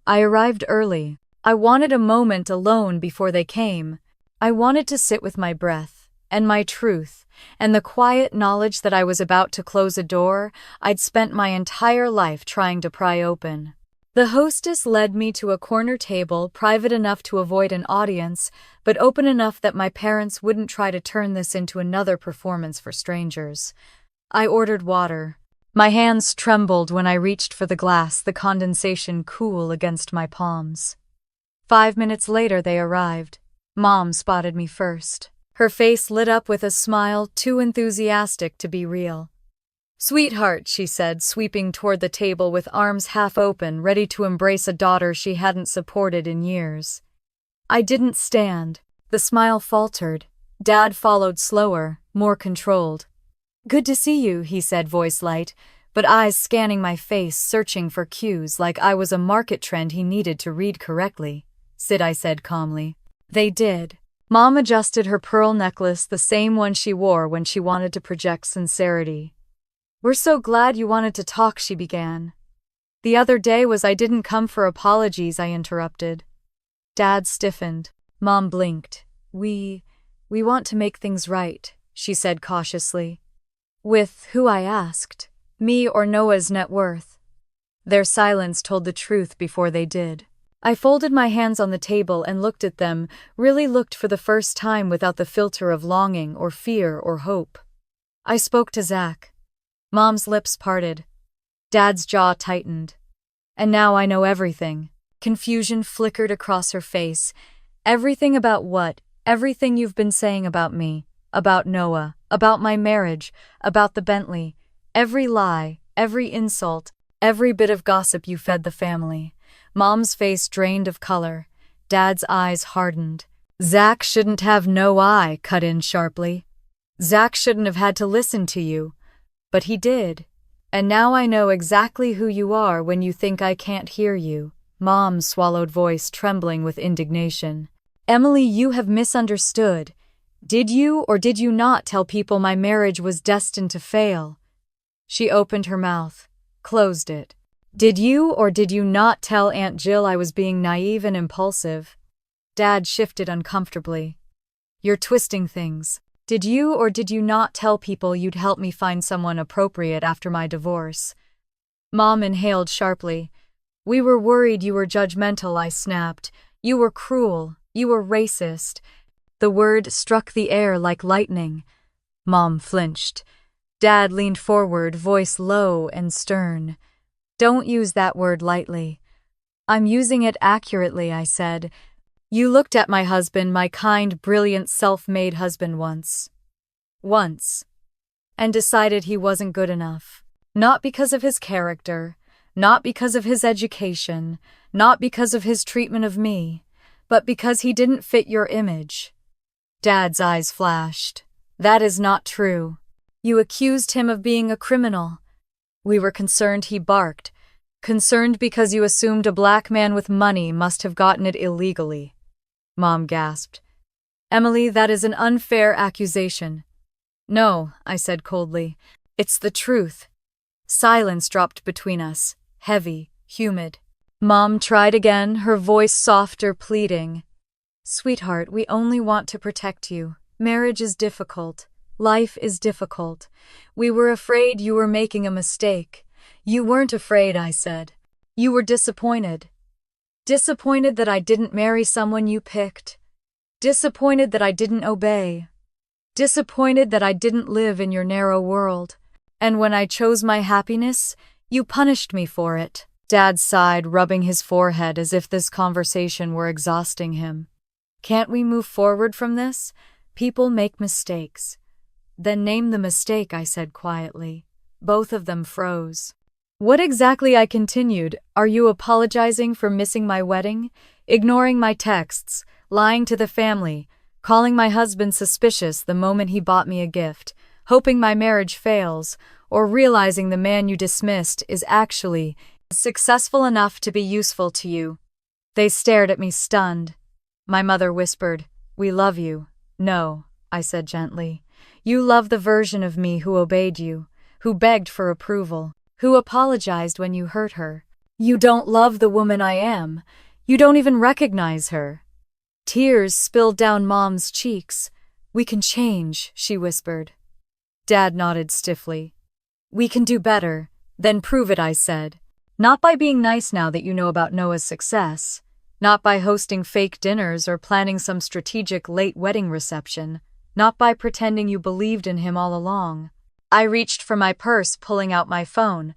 I arrived early. I wanted a moment alone before they came. I wanted to sit with my breath, and my truth, and the quiet knowledge that I was about to close a door I'd spent my entire life trying to pry open. The hostess led me to a corner table, private enough to avoid an audience, but open enough that my parents wouldn't try to turn this into another performance for strangers. I ordered water. My hands trembled when I reached for the glass, the condensation cool against my palms. 5 minutes later they arrived. Mom spotted me first. Her face lit up with a smile too enthusiastic to be real. "Sweetheart," she said, sweeping toward the table with arms half open, ready to embrace a daughter she hadn't supported in years. I didn't stand. The smile faltered. Dad followed slower, more controlled. "Good to see you," he said, voice light, but eyes scanning my face, searching for cues like I was a market trend he needed to read correctly. "Sit," I said calmly. They did. Mom adjusted her pearl necklace, the same one she wore when she wanted to project sincerity. "We're so glad you wanted to talk," she began. "The other day was I didn't come for apologies," I interrupted. Dad stiffened. Mom blinked. We want to make things right," she said cautiously. "With who?" I asked. "Me or Noah's net worth?" Their silence told the truth before they did. I folded my hands on the table and looked at them, really looked for the first time without the filter of longing or fear or hope. I spoke to Zach. Mom's lips parted. Dad's jaw tightened. "And now I know everything." Confusion flickered across her face. "Everything about what? Everything you've been saying about me, about Noah, about my marriage, about the Bentley. Every lie, every insult, every bit of gossip you fed the family." Mom's face drained of color. Dad's eyes hardened. "Zach shouldn't have." "No," I cut in sharply. "Zach shouldn't have had to listen to you. But he did. And now I know exactly who you are when you think I can't hear you." Mom's swallowed voice trembling with indignation. "Emily, you have misunderstood. Did you or did you not tell people my marriage was destined to fail?" She opened her mouth, closed it. "Did you or did you not tell Aunt Jill I was being naive and impulsive?" Dad shifted uncomfortably. "You're twisting things. Did you or did you not tell people you'd help me find someone appropriate after my divorce?" Mom inhaled sharply. "We were worried you were judgmental," I snapped. "You were cruel. You were racist." The word struck the air like lightning. Mom flinched. Dad leaned forward, voice low and stern. "Don't use that word lightly." "I'm using it accurately," I said. "You looked at my husband, my kind, brilliant, self-made husband once, and decided he wasn't good enough. Not because of his character, not because of his education, not because of his treatment of me, but because he didn't fit your image." Dad's eyes flashed. "That is not true. You accused him of being a criminal." "We were concerned," he barked. "Concerned because you assumed a black man with money must have gotten it illegally." Mom gasped. "Emily, that is an unfair accusation." "No," I said coldly. "It's the truth." Silence dropped between us, heavy, humid. Mom tried again, her voice softer, pleading. "Sweetheart, we only want to protect you. Marriage is difficult. Life is difficult. We were afraid you were making a mistake." "You weren't afraid," I said. "You were disappointed. Disappointed that I didn't marry someone you picked. Disappointed that I didn't obey. Disappointed that I didn't live in your narrow world. And when I chose my happiness, you punished me for it." Dad sighed, rubbing his forehead as if this conversation were exhausting him. "Can't we move forward from this? People make mistakes." "Then name the mistake," I said quietly. Both of them froze. "What exactly?" I continued. "Are you apologizing for missing my wedding? Ignoring my texts? Lying to the family? Calling my husband suspicious the moment he bought me a gift? Hoping my marriage fails? Or realizing the man you dismissed is actually successful enough to be useful to you?" They stared at me stunned. My mother whispered, "We love you." "No," I said gently. "You love the version of me who obeyed you, who begged for approval, who apologized when you hurt her. You don't love the woman I am. You don't even recognize her." Tears spilled down Mom's cheeks. "We can change," she whispered. Dad nodded stiffly. "We can do better." "Then prove it," I said. Not by being nice now that you know about Noah's success. Not by hosting fake dinners or planning some strategic late wedding reception. Not by pretending you believed in him all along. I reached for my purse, pulling out my phone.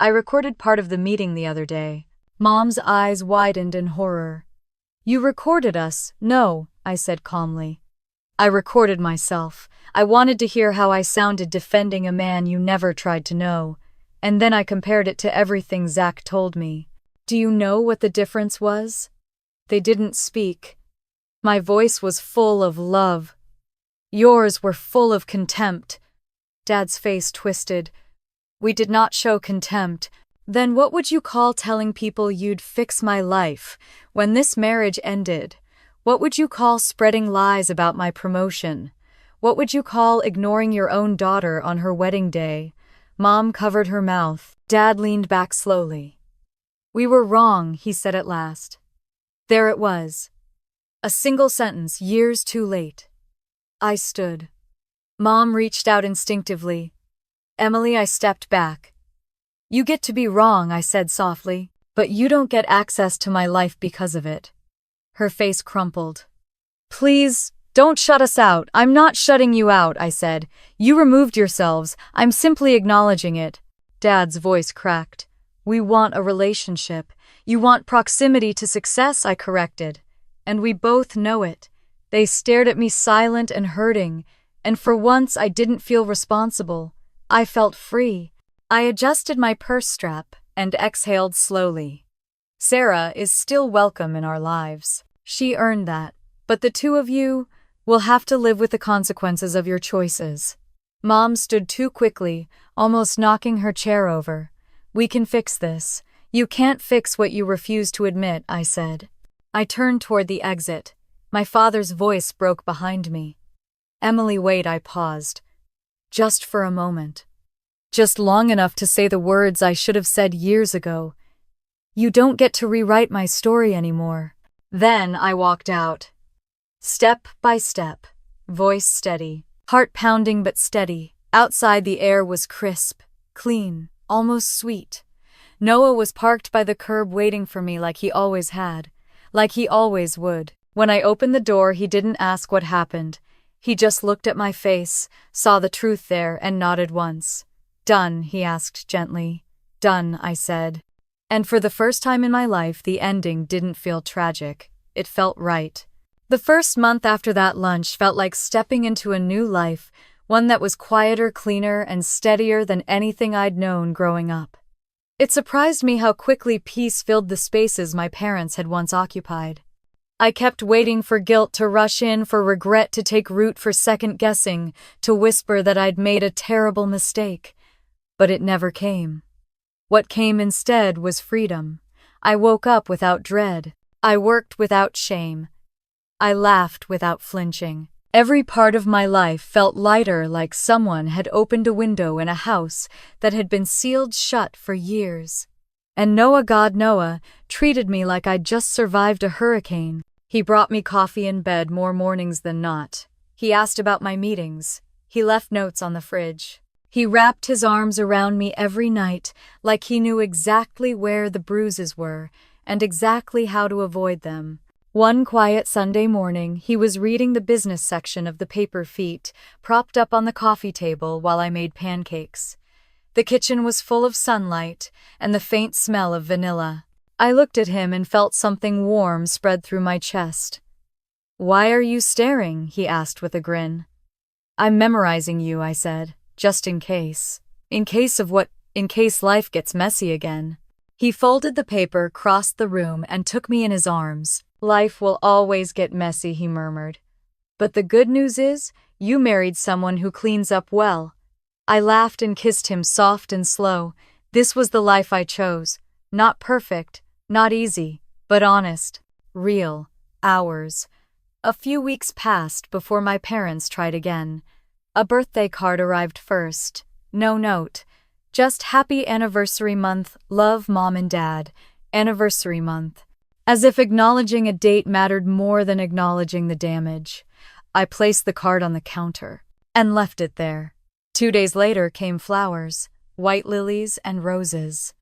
I recorded part of the meeting the other day. Mom's eyes widened in horror. "You recorded us?" "No," I said calmly. "I recorded myself. I wanted to hear how I sounded defending a man you never tried to know. And then I compared it to everything Zach told me. Do you know what the difference was? They didn't speak. My voice was full of love. Yours were full of contempt." Dad's face twisted. "We did not show contempt. Then what would you call telling people you'd fix my life when this marriage ended? What would you call spreading lies about my promotion? What would you call ignoring your own daughter on her wedding day?" Mom covered her mouth. Dad leaned back slowly. "We were wrong," he said at last. There it was. A single sentence, years too late. I stood. Mom reached out instinctively. "Emily," I stepped back. "You get to be wrong," I said softly, "but you don't get access to my life because of it." Her face crumpled. "Please, don't shut us out." "I'm not shutting you out," I said. "You removed yourselves. I'm simply acknowledging it." Dad's voice cracked. "We want a relationship. You want proximity to success," I corrected. "And we both know it." They stared at me silent and hurting, and for once I didn't feel responsible. I felt free. I adjusted my purse strap and exhaled slowly. Sarah is still welcome in our lives. She earned that. But the two of you will have to live with the consequences of your choices. Mom stood too quickly, almost knocking her chair over. "We can fix this." "You can't fix what you refuse to admit," I said. I turned toward the exit. My father's voice broke behind me. "Emily, wait," I paused. Just for a moment. Just long enough to say the words I should have said years ago. "You don't get to rewrite my story anymore." Then I walked out. Step by step, voice steady, heart pounding but steady. Outside the air was crisp, clean, almost sweet. Noah was parked by the curb waiting for me like he always had, like he always would. When I opened the door, he didn't ask what happened. He just looked at my face, saw the truth there, and nodded once. "Done?" he asked gently. "Done," I said. And for the first time in my life, the ending didn't feel tragic. It felt right. The first month after that lunch felt like stepping into a new life, one that was quieter, cleaner, and steadier than anything I'd known growing up. It surprised me how quickly peace filled the spaces my parents had once occupied. I kept waiting for guilt to rush in, for regret to take root, for second-guessing to whisper that I'd made a terrible mistake. But it never came. What came instead was freedom. I woke up without dread. I worked without shame. I laughed without flinching. Every part of my life felt lighter, like someone had opened a window in a house that had been sealed shut for years. And Noah, God Noah, treated me like I'd just survived a hurricane. He brought me coffee in bed more mornings than not. He asked about my meetings. He left notes on the fridge. He wrapped his arms around me every night, like he knew exactly where the bruises were and exactly how to avoid them. One quiet Sunday morning, he was reading the business section of the paper Feet, propped up on the coffee table while I made pancakes. The kitchen was full of sunlight and the faint smell of vanilla. I looked at him and felt something warm spread through my chest. "Why are you staring?" he asked with a grin. "I'm memorizing you," I said, "just in case." "In case of what?" "In case life gets messy again." He folded the paper, crossed the room, and took me in his arms. "Life will always get messy," he murmured. "But the good news is, you married someone who cleans up well." I laughed and kissed him soft and slow. This was the life I chose. Not perfect, not easy, but honest, real, ours. A few weeks passed before my parents tried again. A birthday card arrived first. No note. Just happy anniversary month, love Mom and Dad. Anniversary month. As if acknowledging a date mattered more than acknowledging the damage. I placed the card on the counter and left it there. 2 days later came flowers, white lilies and roses.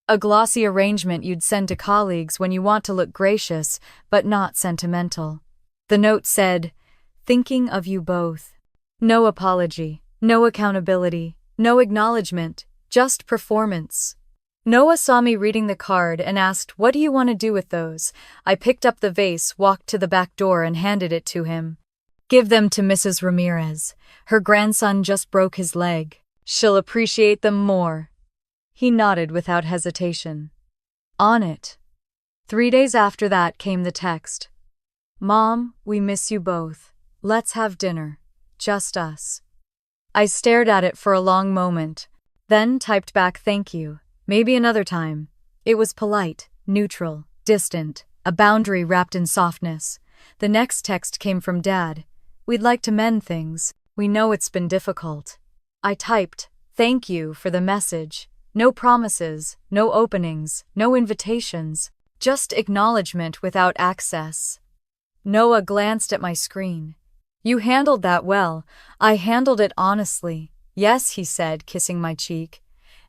A glossy arrangement you'd send to colleagues when you want to look gracious, but not sentimental. The note said, "Thinking of you both." No apology, no accountability, no acknowledgement, just performance. Noah saw me reading the card and asked, "What do you want to do with those?" I picked up the vase, walked to the back door, and handed it to him. "Give them to Mrs. Ramirez. Her grandson just broke his leg. She'll appreciate them more." He nodded without hesitation. On it. 3 days after that came the text. "Mom, we miss you both. Let's have dinner. Just us." I stared at it for a long moment, then typed back, "Thank you. Maybe another time." It was polite, neutral, distant, a boundary wrapped in softness. The next text came from Dad. "We'd like to mend things. We know it's been difficult." I typed, "Thank you for the message. No promises, no openings, no invitations, just acknowledgement without access." Noah glanced at my screen. "You handled that well." I handled it honestly. "Yes," he said, kissing my cheek.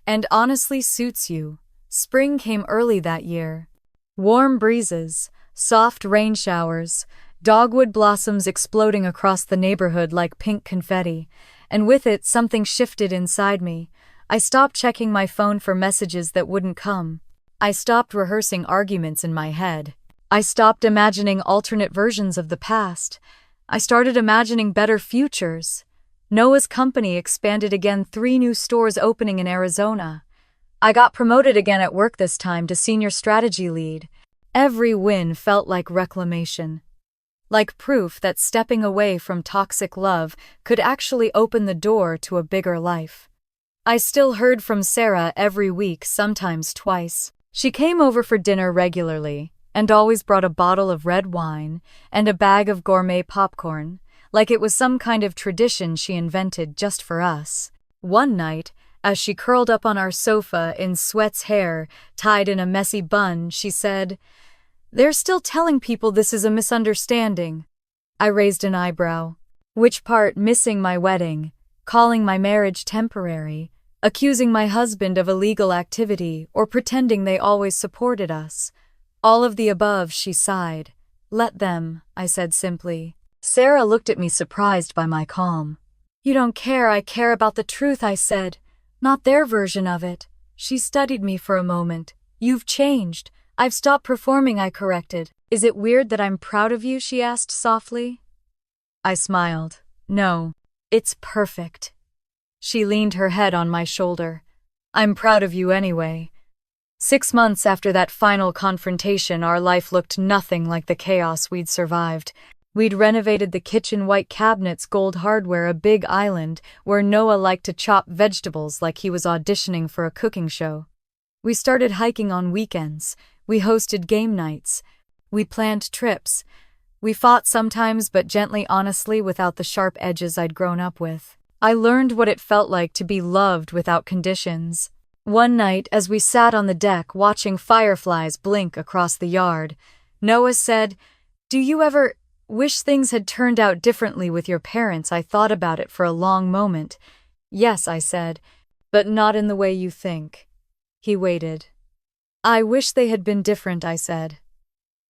"And honestly suits you." Spring came early that year. Warm breezes, soft rain showers, dogwood blossoms exploding across the neighborhood like pink confetti, and with it something shifted inside me. I stopped checking my phone for messages that wouldn't come. I stopped rehearsing arguments in my head. I stopped imagining alternate versions of the past. I started imagining better futures. Noah's company expanded again, 3 new stores opening in Arizona. I got promoted again at work, this time to senior strategy lead. Every win felt like reclamation. Like proof that stepping away from toxic love could actually open the door to a bigger life. I still heard from Sarah every week, sometimes twice. She came over for dinner regularly, and always brought a bottle of red wine and a bag of gourmet popcorn, like it was some kind of tradition she invented just for us. One night, as she curled up on our sofa in Sweat's hair tied in a messy bun, she said, "They're still telling people this is a misunderstanding." I raised an eyebrow. Which part? Missing my wedding, calling my marriage temporary, accusing my husband of illegal activity, or pretending they always supported us? "All of the above," she sighed. "Let them," I said simply. Sarah looked at me, surprised by my calm. "You don't care." "I care about the truth," I said. "Not their version of it." She studied me for a moment. "You've changed." "I've stopped performing," I corrected. "Is it weird that I'm proud of you?" she asked softly. I smiled. "No, it's perfect." She leaned her head on my shoulder. "I'm proud of you anyway." 6 months after that final confrontation, our life looked nothing like the chaos we'd survived. We'd renovated the kitchen, white cabinets, gold hardware, a big island where Noah liked to chop vegetables like he was auditioning for a cooking show. We started hiking on weekends. We hosted game nights. We planned trips. We fought sometimes, but gently, honestly, without the sharp edges I'd grown up with. I learned what it felt like to be loved without conditions. One night, as we sat on the deck watching fireflies blink across the yard, Noah said, "Do you ever wish things had turned out differently with your parents?" I thought about it for a long moment. "Yes," I said, "but not in the way you think." He waited. "I wish they had been different," I said.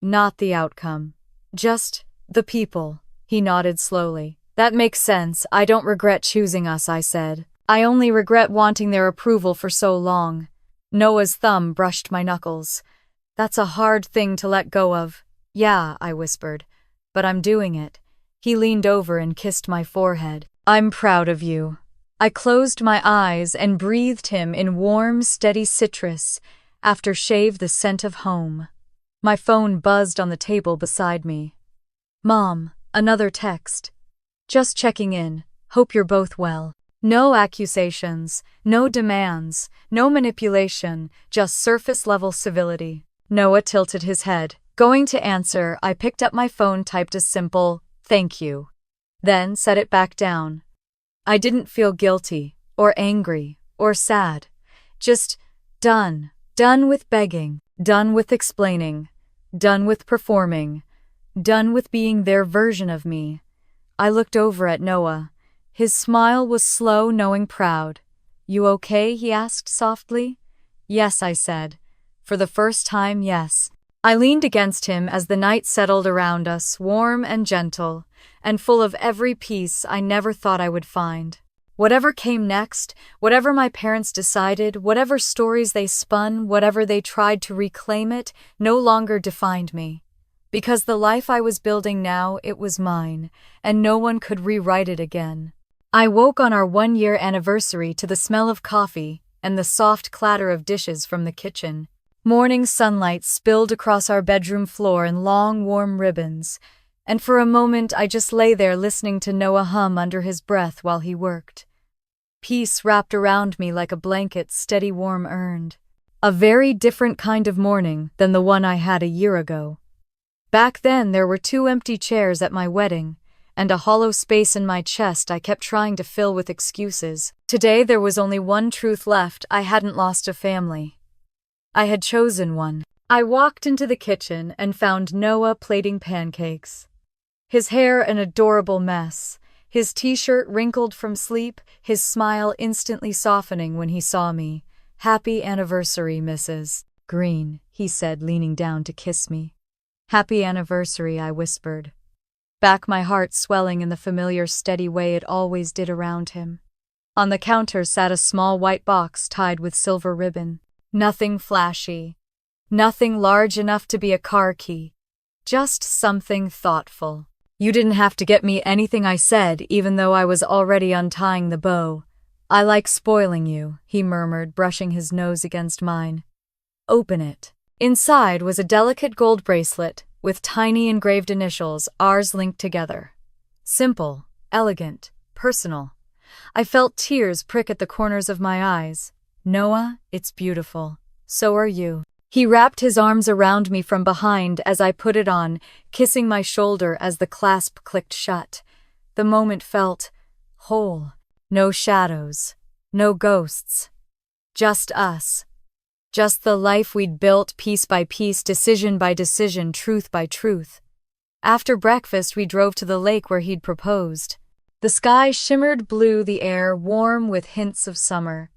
"Not the outcome. Just the people." He nodded slowly. "That makes sense. I don't regret choosing us," I said. "I only regret wanting their approval for so long." Noah's thumb brushed my knuckles. "That's a hard thing to let go of." "Yeah," I whispered, "but I'm doing it." He leaned over and kissed my forehead. "I'm proud of you." I closed my eyes and breathed him in warm, steady citrus, aftershave, the scent of home. My phone buzzed on the table beside me. "Mom," another text. "Just checking in. Hope you're both well." No accusations, no demands, no manipulation, just surface-level civility. Noah tilted his head. Going to answer, I picked up my phone, typed a simple, "Thank you," then set it back down. I didn't feel guilty, or angry, or sad. Just done. Done with begging. Done with explaining. Done with performing. Done with being their version of me. I looked over at Noah. His smile was slow, knowing, proud. "You okay?" he asked softly. Yes, I said. For the first time, yes. I leaned against him as the night settled around us, warm and gentle, and full of every peace I never thought I would find. Whatever came next, whatever my parents decided, whatever stories they spun, whatever they tried to reclaim it, no longer defined me. Because the life I was building now, it was mine, and no one could rewrite it again. I woke on our 1-year anniversary to the smell of coffee and the soft clatter of dishes from the kitchen. Morning sunlight spilled across our bedroom floor in long, warm ribbons, and for a moment I just lay there listening to Noah hum under his breath while he worked. Peace wrapped around me like a blanket steady warm earned. A very different kind of morning than the one I had a year ago. Back then there were 2 empty chairs at my wedding, and a hollow space in my chest I kept trying to fill with excuses. Today there was only one truth left: I hadn't lost a family. I had chosen one. I walked into the kitchen and found Noah plating pancakes. His hair an adorable mess, his t-shirt wrinkled from sleep, his smile instantly softening when he saw me. "Happy anniversary, Mrs. Green," he said, leaning down to kiss me. "Happy anniversary," I whispered, back my heart swelling in the familiar steady way it always did around him. On the counter sat a small white box tied with silver ribbon. Nothing flashy. Nothing large enough to be a car key. Just something thoughtful. "You didn't have to get me anything," I said, even though I was already untying the bow. "I like spoiling you," he murmured, brushing his nose against mine. "Open it." Inside was a delicate gold bracelet with tiny engraved initials, ours linked together. Simple, elegant, personal. I felt tears prick at the corners of my eyes. "Noah, it's beautiful. So are you." He wrapped his arms around me from behind as I put it on, kissing my shoulder as the clasp clicked shut. The moment felt whole. No shadows. No ghosts. Just us. Just the life we'd built piece by piece, decision by decision, truth by truth. After breakfast, we drove to the lake where he'd proposed. The sky shimmered blue, the air warm with hints of summer.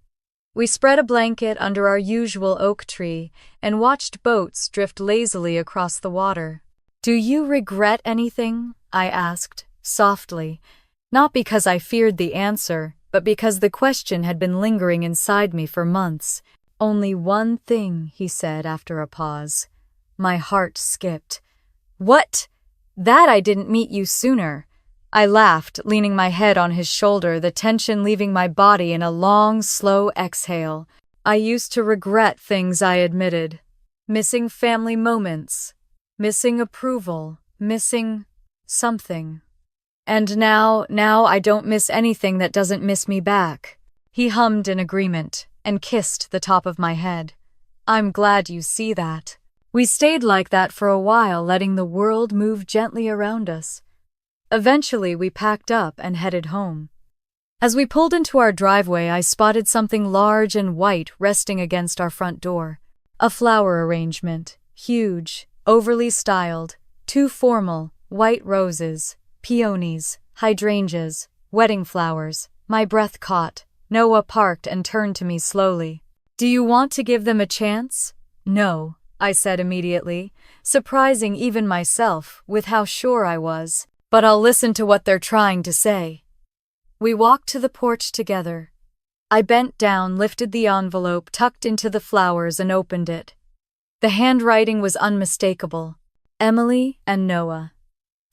We spread a blanket under our usual oak tree and watched boats drift lazily across the water. "Do you regret anything?" I asked, softly, not because I feared the answer, but because the question had been lingering inside me for months. "Only one thing," he said after a pause. My heart skipped. "What? That I didn't meet you sooner." I laughed, leaning my head on his shoulder, the tension leaving my body in a long, slow exhale. "I used to regret things," I admitted. Missing family moments. Missing approval. Missing something. "And now I don't miss anything that doesn't miss me back." He hummed in agreement and kissed the top of my head. "I'm glad you see that." We stayed like that for a while, letting the world move gently around us. Eventually, we packed up and headed home. As we pulled into our driveway, I spotted something large and white resting against our front door. A flower arrangement. Huge, overly styled, too formal, white roses, peonies, hydrangeas, wedding flowers. My breath caught. Noah parked and turned to me slowly. "Do you want to give them a chance?" "No," I said immediately, surprising even myself with how sure I was. "But I'll listen to what they're trying to say." We walked to the porch together. I bent down, lifted the envelope tucked into the flowers, and opened it. The handwriting was unmistakable. "Emily and Noah.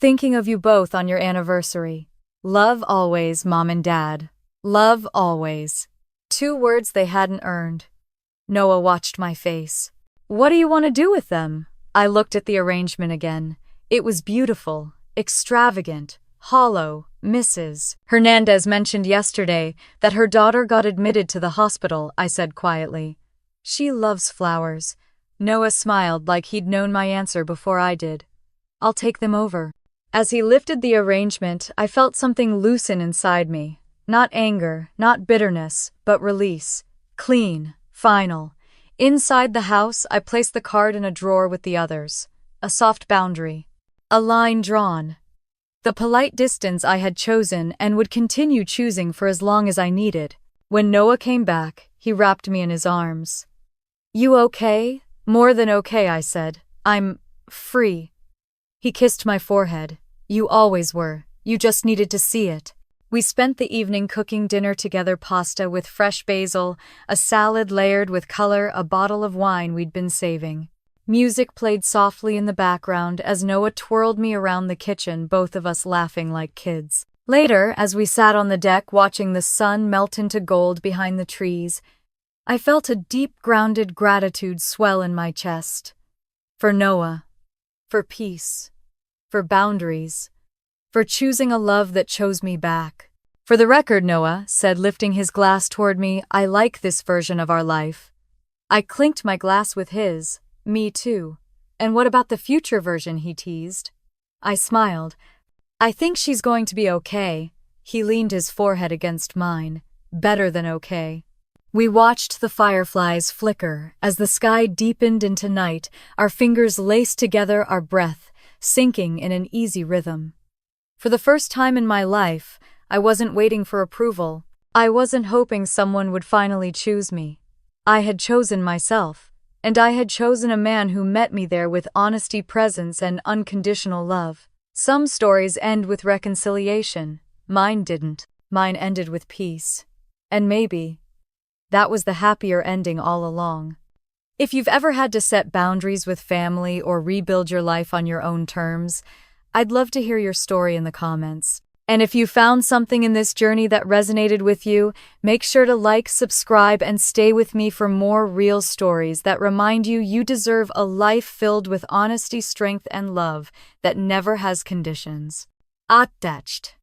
Thinking of you both on your anniversary. Love always, Mom and Dad. Love always." 2 words they hadn't earned. Noah watched my face. "What do you want to do with them?" I looked at the arrangement again. It was beautiful. Extravagant, hollow. "Mrs. Hernandez mentioned yesterday that her daughter got admitted to the hospital," I said quietly. "She loves flowers." Noah smiled like he'd known my answer before I did. "I'll take them over." As he lifted the arrangement, I felt something loosen inside me. Not anger, not bitterness, but release. Clean, final. Inside the house, I placed the card in a drawer with the others. A soft boundary. A line drawn. The polite distance I had chosen and would continue choosing for as long as I needed. When Noah came back, he wrapped me in his arms. You okay? More than okay, I said. I'm free. He kissed my forehead. You always were. You just needed to see it. We spent the evening cooking dinner together, pasta with fresh basil, a salad layered with color, a bottle of wine we'd been saving. Music played softly in the background as Noah twirled me around the kitchen, both of us laughing like kids. Later, as we sat on the deck watching the sun melt into gold behind the trees, I felt a deep, grounded gratitude swell in my chest. For Noah, for peace, for boundaries, for choosing a love that chose me back. For the record, Noah said, lifting his glass toward me, I like this version of our life. I clinked my glass with his. Me too. And what about the future version, he teased. I smiled. I think she's going to be okay. He leaned his forehead against mine. Better than okay. We watched the fireflies flicker as the sky deepened into night, our fingers laced together, our breath sinking in an easy rhythm. For the first time in my life, I wasn't waiting for approval. I wasn't hoping someone would finally choose me. I had chosen myself. And I had chosen a man who met me there with honesty, presence, and unconditional love. Some stories end with reconciliation. Mine didn't. Mine ended with peace. And maybe that was the happier ending all along. If you've ever had to set boundaries with family or rebuild your life on your own terms, I'd love to hear your story in the comments. And if you found something in this journey that resonated with you, make sure to like, subscribe, and stay with me for more real stories that remind you you deserve a life filled with honesty, strength, and love that never has conditions. Attached.